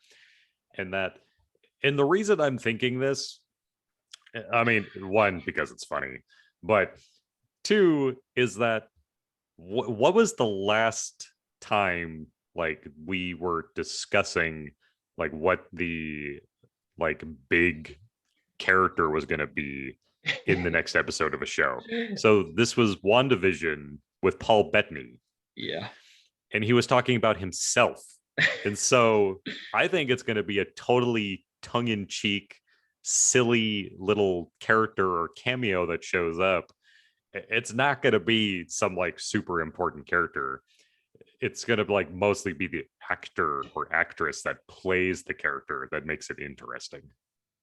And the reason I'm thinking this, I mean, one, because it's funny, but two is that what was the last time like we were discussing like what the like big character was going to be in the next episode of a show? So this was WandaVision with Paul Bettany. Yeah. And he was talking about himself. And so I think it's going to be a totally tongue-in-cheek, silly little character or cameo that shows up. It's not going to be some like super important character. It's going to like mostly be the actor or actress that plays the character that makes it interesting.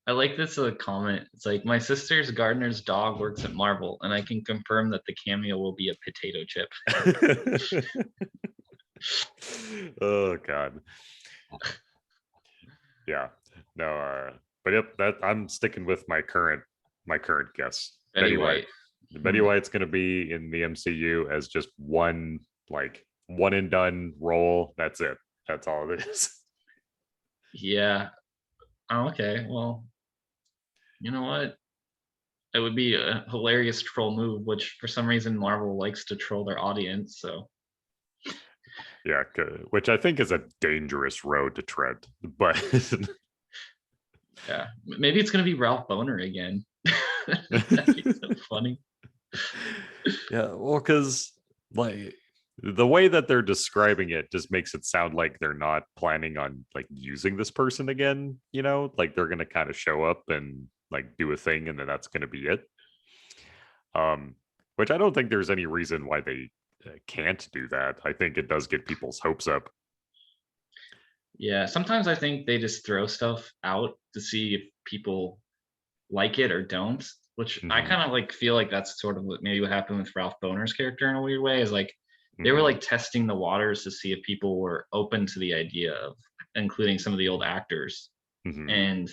I like this comment. It's like, my sister's gardener's dog works at Marvel, and I can confirm that the cameo will be a potato chip. Oh God. Yeah. No, but yep, that I'm sticking with my current guess. Betty White. Betty White's going to be in the MCU as just one and done role. That's it. That's all it is. Yeah. Oh, okay. Well, you know what? It would be a hilarious troll move, which for some reason Marvel likes to troll their audience. So Yeah, which I think is a dangerous road to tread. But yeah, maybe it's gonna be Ralph Boner again. That'd be so funny. Yeah, well, because like the way that they're describing it just makes it sound like they're not planning on like using this person again. Like they're gonna kind of show up and like do a thing, and then that's gonna be it. Which I don't think there's any reason why they can't do that. I think it does get people's hopes up. Yeah, sometimes I think they just throw stuff out to see if people like it or don't, which I kind of like feel like that's sort of maybe what happened with Ralph Boner's character in a weird way, is like they were like testing the waters to see if people were open to the idea of including some of the old actors, and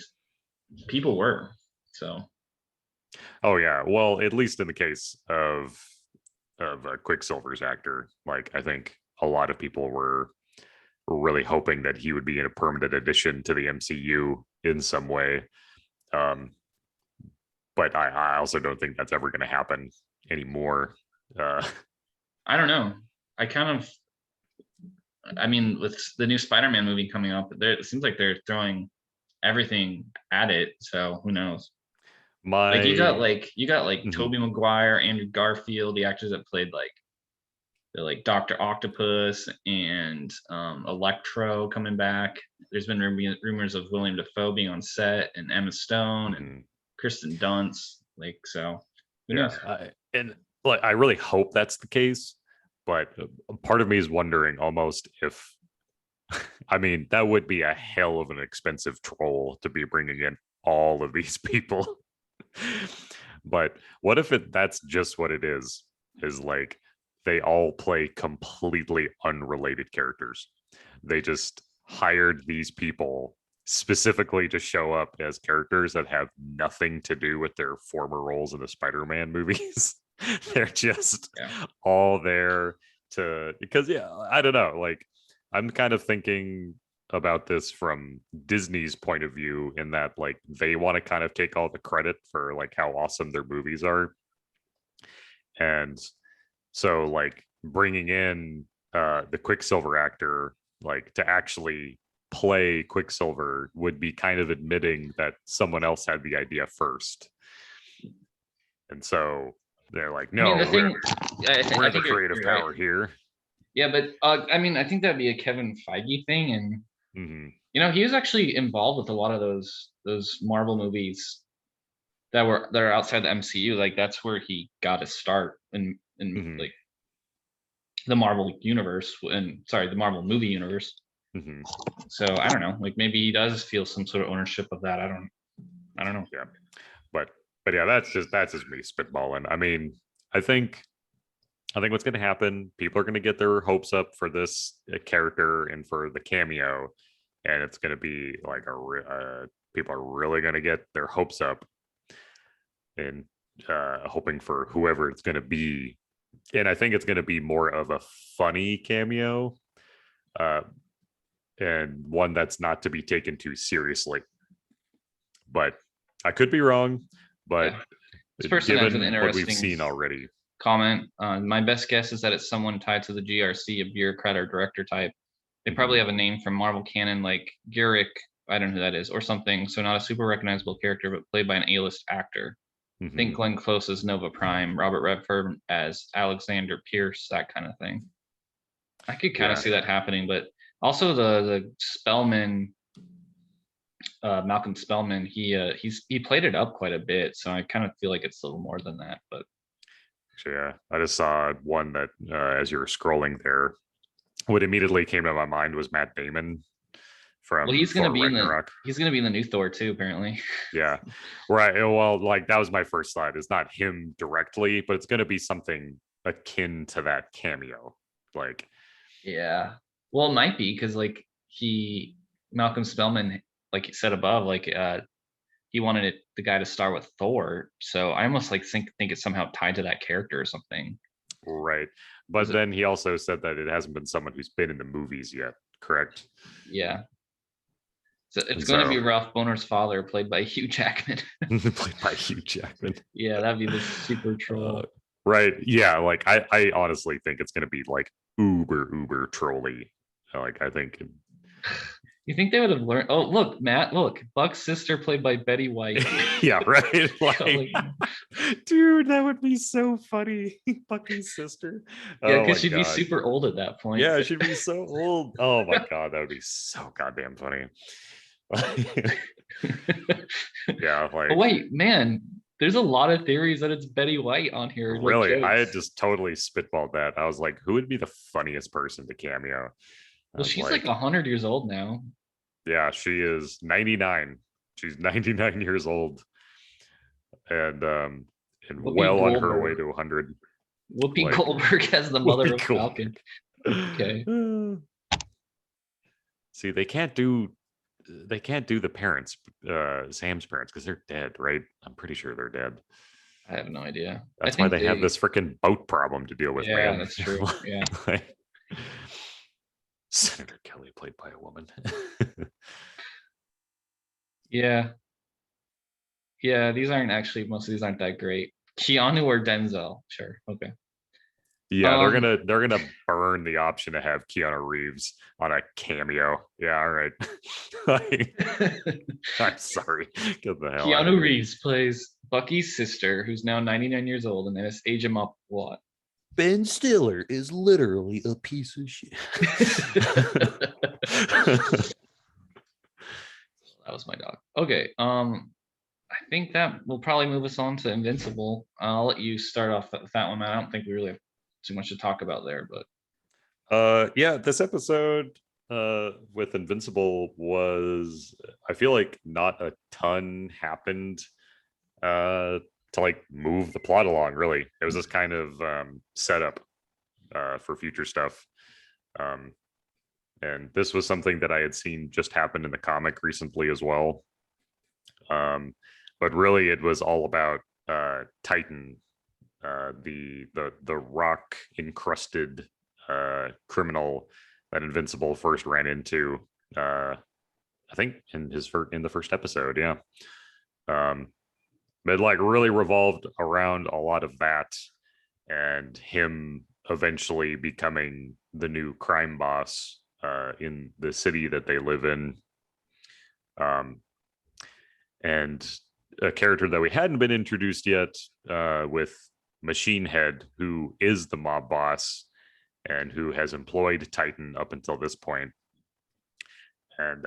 people were. So oh yeah, well, at least in the case of Quicksilver's actor, like I think a lot of people were really hoping that he would be in a permanent addition to the MCU in some way. But I also don't think that's ever going to happen anymore. I don't know. I mean, with the new Spider-Man movie coming up, it seems like they're throwing everything at it. So who knows? Like you got Tobey Maguire, Andrew Garfield, the actors that played like Dr. Octopus and Electro coming back. There's been rumors of William Dafoe being on set, and Emma Stone and Kristen Dunst. Like, so who knows? And like I really hope that's the case, but part of me is wondering almost if I mean that would be a hell of an expensive troll to be bringing in all of these people. But what if that's just what it is like they all play completely unrelated characters. They just hired these people specifically to show up as characters that have nothing to do with their former roles in the Spider-Man movies. They're just all there because I don't know, like I'm kind of thinking about this from Disney's point of view in that like they want to kind of take all the credit for like how awesome their movies are. And so like bringing in the Quicksilver actor like to actually play Quicksilver would be kind of admitting that someone else had the idea first. And so they're like, I mean, no, the thing, we're I the think creative you're power right. here. Yeah, but I mean, I think that'd be a Kevin Feige thing, and Mm-hmm. he was actually involved with a lot of those Marvel movies that are outside the MCU. Like that's where he got his start in Mm-hmm. like the Marvel universe, and sorry, the Marvel movie universe. Mm-hmm. So I don't know, like maybe he does feel some sort of ownership of that. I don't know. Yeah, but yeah, that's just me spitballing. I mean, I think what's going to happen, people are going to get their hopes up for this character and for the cameo, and it's going to be like people are really going to get their hopes up and hoping for whoever it's going to be. And I think it's going to be more of a funny cameo, uh, and one that's not to be taken too seriously. But I could be wrong. But Yeah, this person has an given what we've interesting seen already, comment. My best guess is that it's someone tied to the GRC, a bureaucrat or director type. They mm-hmm. probably have a name from Marvel canon like Gurick, I don't know who that is, or something. So not a super recognizable character, but played by an A-list actor. Mm-hmm. Think Glenn Close as Nova Prime, Robert Redford as Alexander Pierce, that kind of thing. I could kind of see that happening, but also the Spellman, Malcolm Spellman, he played it up quite a bit, so I kind of feel like it's a little more than that. But yeah, I just saw one that as you were scrolling there, what immediately came to my mind was Matt Damon from well, he's gonna Thor be Ragnarok. he's gonna be in the new Thor too, apparently. Yeah, right. Well, like that was my first thought. It's not him directly, but it's going to be something akin to that cameo. Like, Yeah, well, it might be because like Malcolm Spellman, like you said above, like he wanted the guy to star with Thor, so I almost like think it's somehow tied to that character or something. Right, but then he also said that it hasn't been someone who's been in the movies yet. Correct? Yeah. So it's going to be Ralph Boner's father, played by Hugh Jackman. Played by Hugh Jackman. Yeah, that'd be the super troll. Right. Yeah. Like I honestly think it's going to be like uber trolly. Like I think. You think they would have learned? Oh, look, Matt, look, Buck's sister, played by Betty White. Yeah, right. Like, dude, that would be so funny. Bucky's sister. Yeah, because she'd be super old at that point. Yeah, she'd be so old. Oh my god, that would be so goddamn funny. Yeah, like. Oh, wait, man, there's a lot of theories that it's Betty White on here. Really, like, I had just totally spitballed that. I was like, who would be the funniest person to cameo? Well, she's like 100 years old now. Yeah, she is 99. She's 99 years old, and well on her way to 100. Whoopi Goldberg as the mother of Falcon. Okay. See, they can't do the parents, Sam's parents, because they're dead, right? I'm pretty sure they're dead. I have no idea. That's why they have this freaking boat problem to deal with, man. Yeah, that's true. Yeah. Senator Kelly, played by a woman. Yeah. Yeah, most of these aren't that great. Keanu or Denzel, sure, okay. Yeah, they're gonna burn the option to have Keanu Reeves on a cameo. Yeah, all right. I'm sorry. Get the hell Keanu Reeves plays Bucky's sister, who's now 99 years old, and they just age him up a lot. Ben Stiller is literally a piece of shit. That was my dog. Okay. I think that will probably move us on to Invincible. I'll let you start off with that one, man. I don't think we really have too much to talk about there, but yeah, this episode with Invincible was, I feel like not a ton happened to like move the plot along. Really, it was just kind of setup for future stuff, and this was something that I had seen just happen in the comic recently as well. But really, it was all about Titan, the rock encrusted criminal that Invincible first ran into. I think in the first episode, yeah. It like really revolved around a lot of that, and him eventually becoming the new crime boss in the city that they live in. And a character that we hadn't been introduced yet with Machine Head, who is the mob boss and who has employed Titan up until this point. And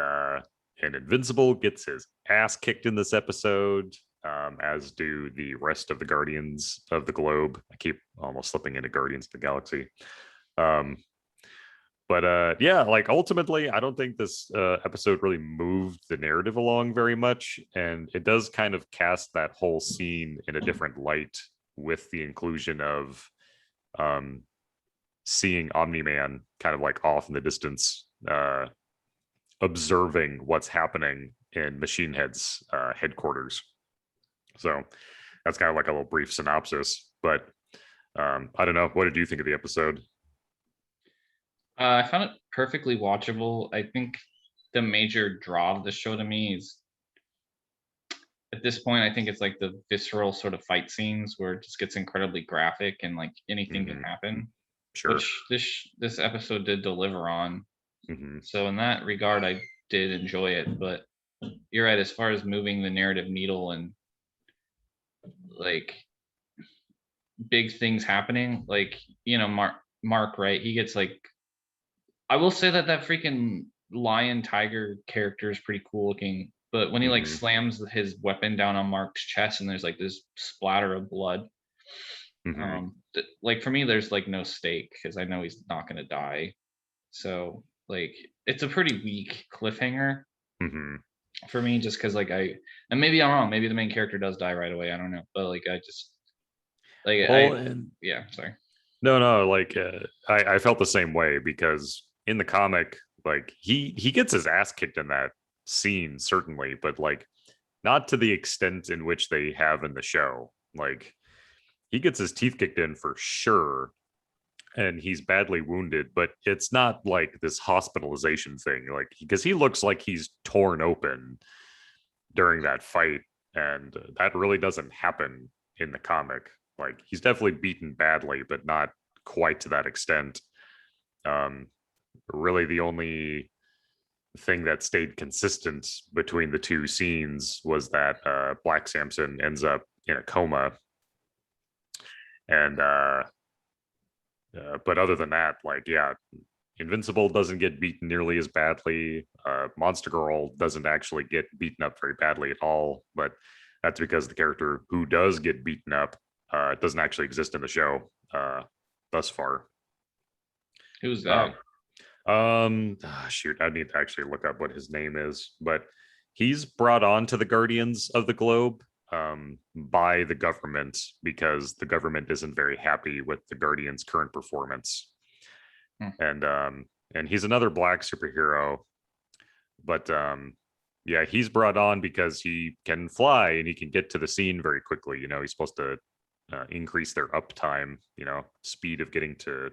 Invincible gets his ass kicked in this episode, as do the rest of the Guardians of the Globe. I keep almost slipping into Guardians of the Galaxy. But yeah, like ultimately, I don't think this episode really moved the narrative along very much. And it does kind of cast that whole scene in a different light with the inclusion of seeing Omni-Man kind of like off in the distance, observing what's happening in Machine Head's headquarters. So that's kind of like a little brief synopsis. But I don't know. What did you think of the episode? I found it perfectly watchable. I think the major draw of the show to me is, at this point, I think it's like the visceral sort of fight scenes where it just gets incredibly graphic and like anything can happen. Sure. Which this episode did deliver on. So in that regard, I did enjoy it. But you're right, as far as moving the narrative needle and like big things happening, like, you know, Mark, right? He gets like, I will say that freaking lion tiger character is pretty cool looking. But when he like slams his weapon down on Mark's chest and there's like this splatter of blood, like for me, there's like no stake because I know he's not gonna die. So like it's a pretty weak cliffhanger for me, just because like and maybe I'm wrong, maybe the main character does die right away, I don't know, but like I just like yeah, sorry. No, like I felt the same way, because in the comic, like he gets his ass kicked in that scene, certainly, but like not to the extent in which they have in the show. Like he gets his teeth kicked in for sure, and he's badly wounded, but it's not like this hospitalization thing, like because he looks like he's torn open during that fight, and that really doesn't happen in the comic. Like he's definitely beaten badly, but not quite to that extent. Really the only thing that stayed consistent between the two scenes was that Black Samson ends up in a coma, and but other than that, like, yeah, Invincible doesn't get beaten nearly as badly. Monster Girl doesn't actually get beaten up very badly at all, but that's because the character who does get beaten up doesn't actually exist in the show thus far. Who's that? Shoot, I need to actually look up what his name is, but he's brought on to the Guardians of the Globe by the government, because the government isn't very happy with the Guardians' current performance. And he's another black superhero, but yeah, he's brought on because he can fly and he can get to the scene very quickly. You know, he's supposed to increase their uptime, you know, speed of getting to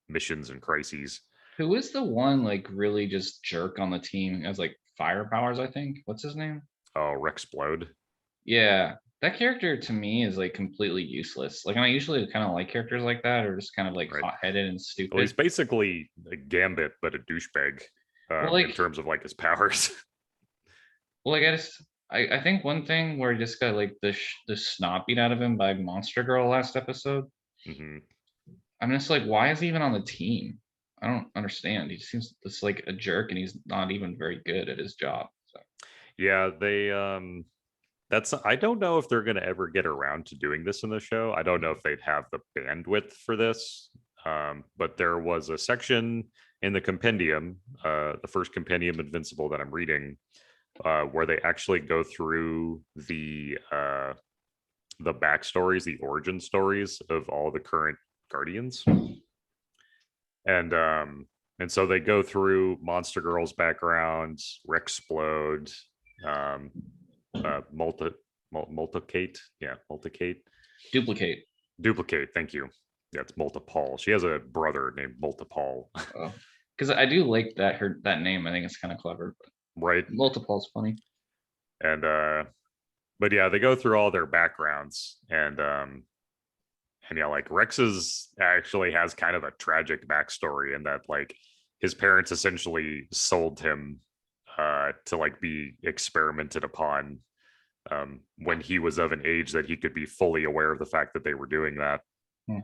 missions and crises. Who is the one like really just jerk on the team, as like fire powers, I think? What's his name? Oh, Rexplode. Yeah, that character to me is like completely useless. Like, and I usually kind of like characters like that, or just kind of like hot-headed and stupid. Well, he's basically a Gambit, but a douchebag in terms of like his powers. Well, I think one thing where he just got like the snot beat out of him by Monster Girl last episode. I'm just like, why is he even on the team? I don't understand. He seems just like a jerk, and he's not even very good at his job. So. Yeah, they I don't know if they're going to ever get around to doing this in the show. I don't know if they'd have the bandwidth for this. But there was a section in the compendium, the first compendium Invincible that I'm reading, where they actually go through the backstories, the origin stories of all the current Guardians. And so they go through Monster Girl's background, Rexplode, Multicate. Duplicate, thank you. Yeah, it's Multipole. She has a brother named Multipole. Because I do like that name. I think it's kind of clever. Right. Multipole's funny. And but yeah, they go through all their backgrounds, and And yeah, like Rex's actually has kind of a tragic backstory in that like his parents essentially sold him to like be experimented upon when he was of an age that he could be fully aware of the fact that they were doing that. Hmm.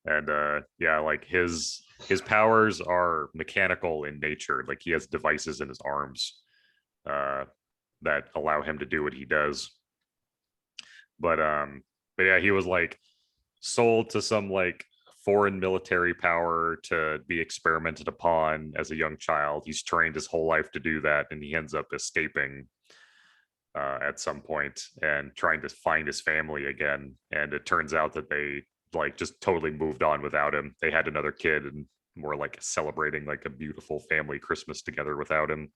And yeah, like his powers are mechanical in nature. Like he has devices in his arms that allow him to do what he does. But yeah, he was like sold to some like foreign military power to be experimented upon as a young child. He's trained his whole life to do that, and he ends up escaping at some point and trying to find his family again. And it turns out that they like just totally moved on without him. They had another kid and were like celebrating like a beautiful family Christmas together without him.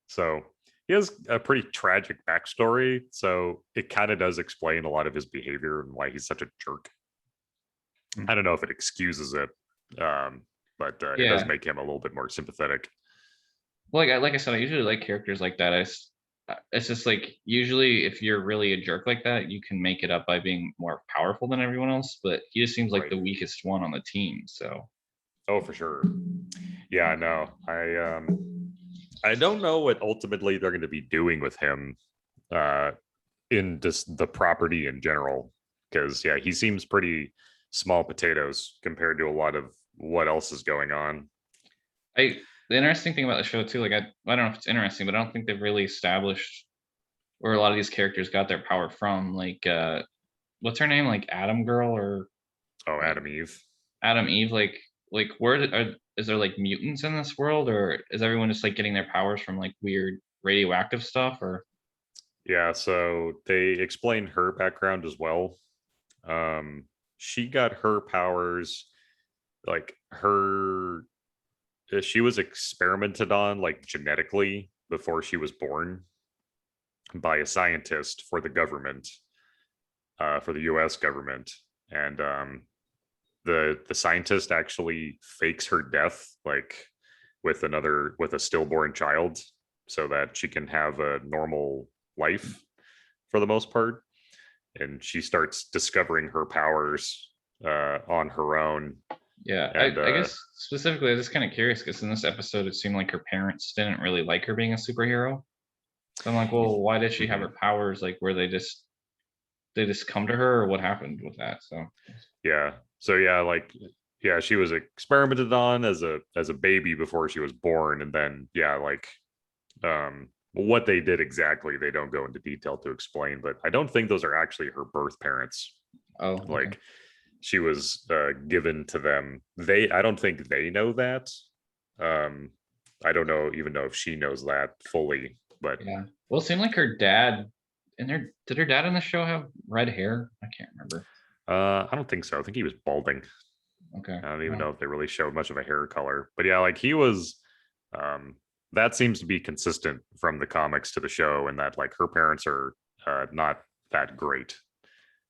So he has a pretty tragic backstory. So it kind of does explain a lot of his behavior and why he's such a jerk. I don't know if it excuses it, but it does make him a little bit more sympathetic. Well, like I said, I usually like characters like that. It's just like usually if you're really a jerk like that, you can make it up by being more powerful than everyone else. But he just seems like Right. the weakest one on the team. So. Oh, for sure. Yeah, no, I don't know what ultimately they're going to be doing with him in just the property in general, because yeah, he seems pretty small potatoes compared to a lot of what else is going on. The interesting thing about the show too, like I don't know if it's interesting, but I don't think they've really established where a lot of these characters got their power from. Like what's her name? Like Atom Girl or Adam Eve. Adam Eve, like where is there like mutants in this world, or is everyone just like getting their powers from like weird radioactive stuff? Or yeah, so they explain her background as well. She got her powers like she was experimented on like genetically before she was born by a scientist for the government, for the US government. And the scientist actually fakes her death like with a stillborn child so that she can have a normal life for the most part. And she starts discovering her powers on her own. yeah, And I guess specifically I was just kind of curious because in this episode it seemed like her parents didn't really like her being a superhero. So I'm like, well, why did she have her powers? Like, were they just come to her, or what happened with that? So yeah, so yeah, like yeah, she was experimented on as a baby before she was born, and then yeah, like what they did exactly they don't go into detail to explain, but I don't think those are actually her birth parents. oh, okay. Like she was given to them. I don't think they know that. I don't even know if she knows that fully, but Yeah. Well, it seemed like her dad did her dad in the show have red hair? I can't remember. I don't think so. I think he was balding. Okay. I don't even know if they really showed much of a hair color, but yeah, like he was. That seems to be consistent from the comics to the show, and that like her parents are not that great.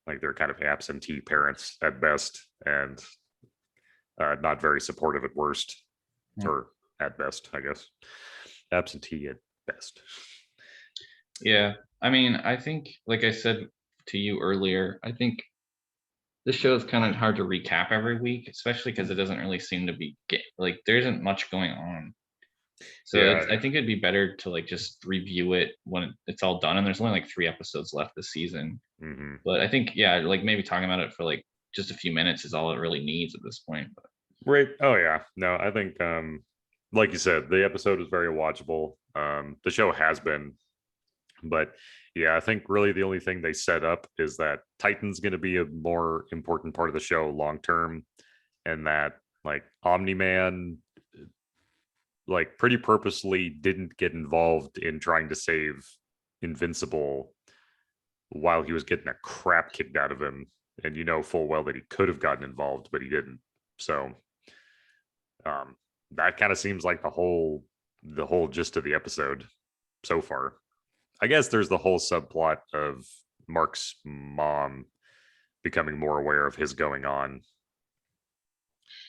Like they're kind of absentee parents at best, and not very supportive at worst, or at best, I guess. Absentee at best. Yeah. I mean, I think, like I said to you earlier, I think this show is kind of hard to recap every week, especially because it doesn't really seem to be like there isn't much going on. So Yeah. I think it'd be better to like just review it when it's all done. And there's only like 3 episodes left this season. Mm-hmm. But I think, yeah, like maybe talking about it for like just a few minutes is all it really needs at this point. But. Right. Oh yeah. No, I think like you said, the episode is very watchable. The show has been, but yeah, I think really the only thing they set up is that Titan's going to be a more important part of the show long term, and that like Omni-Man like pretty purposely didn't get involved in trying to save Invincible while he was getting a crap kicked out of him, and you know full well that he could have gotten involved, but he didn't. So that kind of seems like the whole gist of the episode so far. I guess there's the whole subplot of Mark's mom becoming more aware of his going on,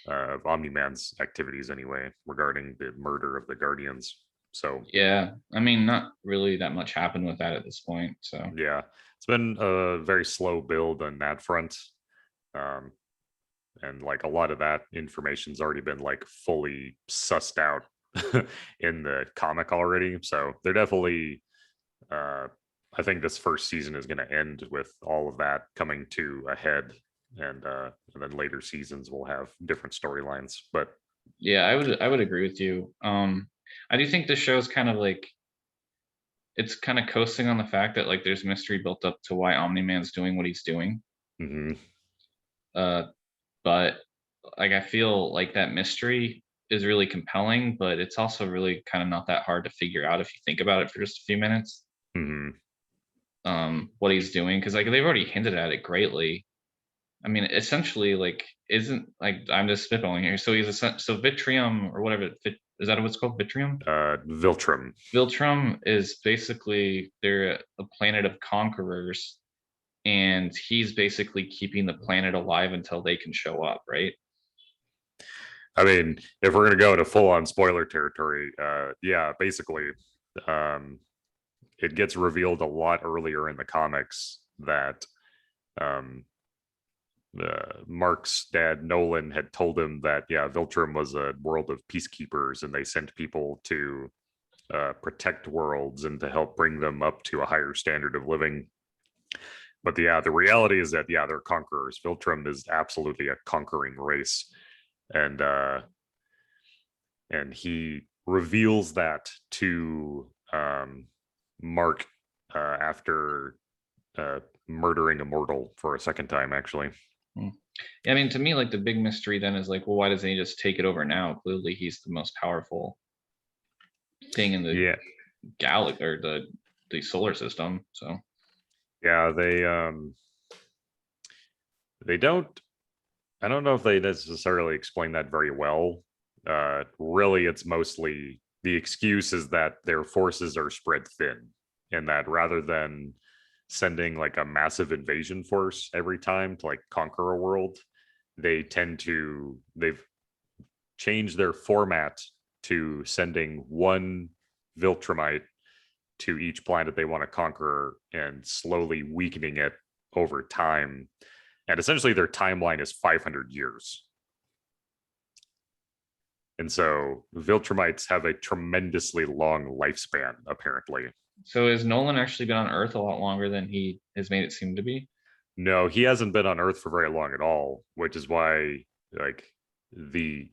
of Omni-Man's activities anyway, regarding the murder of the Guardians. So yeah, I mean, not really that much happened with that at this point. So yeah, it's been a very slow build on that front. And like a lot of that information's already been like fully sussed out in the comic already. So they're definitely I think this first season is going to end with all of that coming to a head, and then later seasons will have different storylines. But Yeah, I would agree with you. I do think the show's kind of like it's kind of coasting on the fact that like there's mystery built up to why Omni-Man's doing what he's doing. mhm. Uh, but like I feel like that mystery is really compelling, but it's also really kind of not that hard to figure out if you think about it for just a few minutes. Mhm. What he's doing, because like they've already hinted at it greatly. I mean, essentially, like, isn't like I'm just spitballing here. So so Vitrium or whatever. Is that what it's called? Vitrium? Viltrum. Viltrum is basically they're a planet of conquerors, and he's basically keeping the planet alive until they can show up, right? I mean, if we're gonna go into full on spoiler territory, yeah, basically, um, it gets revealed a lot earlier in the comics that um, Mark's dad Nolan had told him that Viltrum was a world of peacekeepers, and they sent people to protect worlds and to help bring them up to a higher standard of living. But the reality is that they're conquerors. Viltrum is absolutely a conquering race, and he reveals that to Mark after murdering a mortal for a second time, actually. I mean, to me, like the big mystery then is like, well, why doesn't he just take it over now? Clearly, he's the most powerful thing in the galaxy or the solar system. So yeah, they don't. I don't know if they necessarily explain that very well. Really, it's mostly the excuse is that their forces are spread thin, and that rather than sending like a massive invasion force every time to like conquer a world, they've changed their format to sending one Viltrumite to each planet they want to conquer and slowly weakening it over time. And essentially their timeline is 500 years. And so Viltrumites have a tremendously long lifespan, apparently. So has Nolan actually been on Earth a lot longer than he has made it seem to be? No, he hasn't been on Earth for very long at all, which is why like the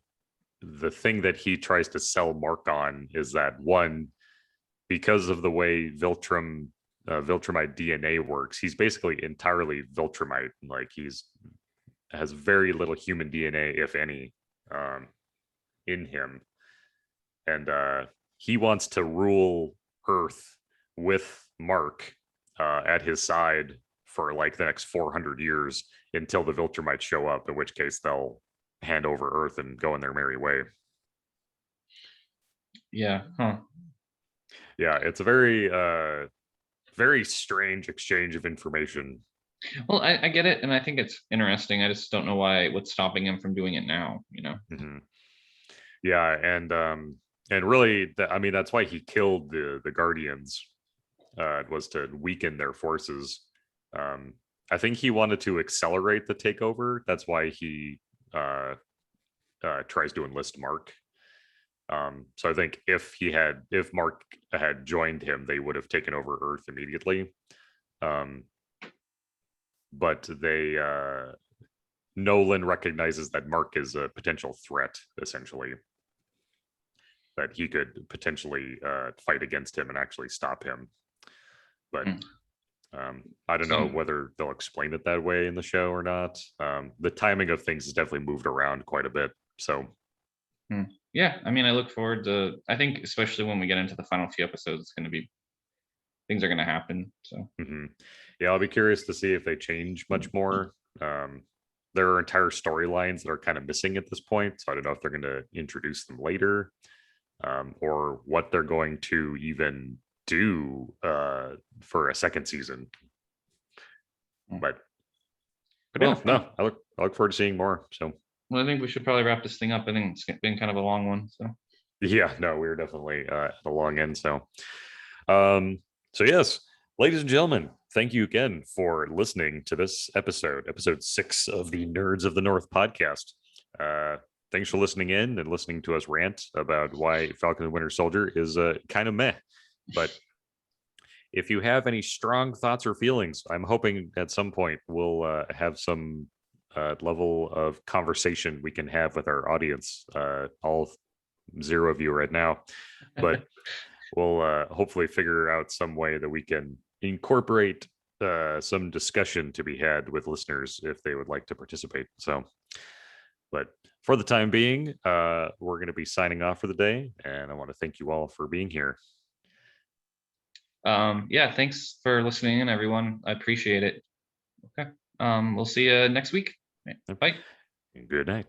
thing that he tries to sell Mark on is that one, because of the way Viltrumite DNA works, he's basically entirely Viltrumite. Like has very little human DNA, if any, in him, and he wants to rule Earth with Mark at his side for like the next 400 years until the Viltrumites show up, in which case they'll hand over Earth and go in their merry way. Yeah. Huh. Yeah, it's a very very strange exchange of information. Well, I get it, and I think it's interesting. I just don't know what's stopping him from doing it now. Mm-hmm. Yeah, and really, I mean, that's why he killed the Guardians. Was to weaken their forces. I think he wanted to accelerate the takeover. That's why he tries to enlist Mark. So I think if Mark had joined him, they would have taken over Earth immediately. But Nolan recognizes that Mark is a potential threat, essentially, that he could potentially fight against him and actually stop him. But I don't know whether they'll explain it that way in the show or not. The timing of things has definitely moved around quite a bit. So yeah, I mean, I look forward to, I think especially when we get into the final few episodes, it's going to be, things are going to happen. So yeah, I'll be curious to see if they change much more. There are entire storylines that are kind of missing at this point, so I don't know if they're going to introduce them later, or what they're going to even do for a second season. But well, yeah, no, I look forward to seeing more. So well, I think we should probably wrap this thing up. I think it's been kind of a long one. So yeah, no, we're definitely at the long end. So yes, ladies and gentlemen, thank you again for listening to this episode 6 of the Nerds of the North podcast. Thanks for listening in and listening to us rant about why Falcon and Winter Soldier is kind of meh. But if you have any strong thoughts or feelings, I'm hoping at some point we'll have some level of conversation we can have with our audience. All 0 of you right now, but we'll hopefully figure out some way that we can incorporate some discussion to be had with listeners if they would like to participate. So, but for the time being, we're going to be signing off for the day, and I want to thank you all for being here. Yeah, thanks for listening in, everyone. I appreciate it. Okay. We'll see you next week. Bye. Good night.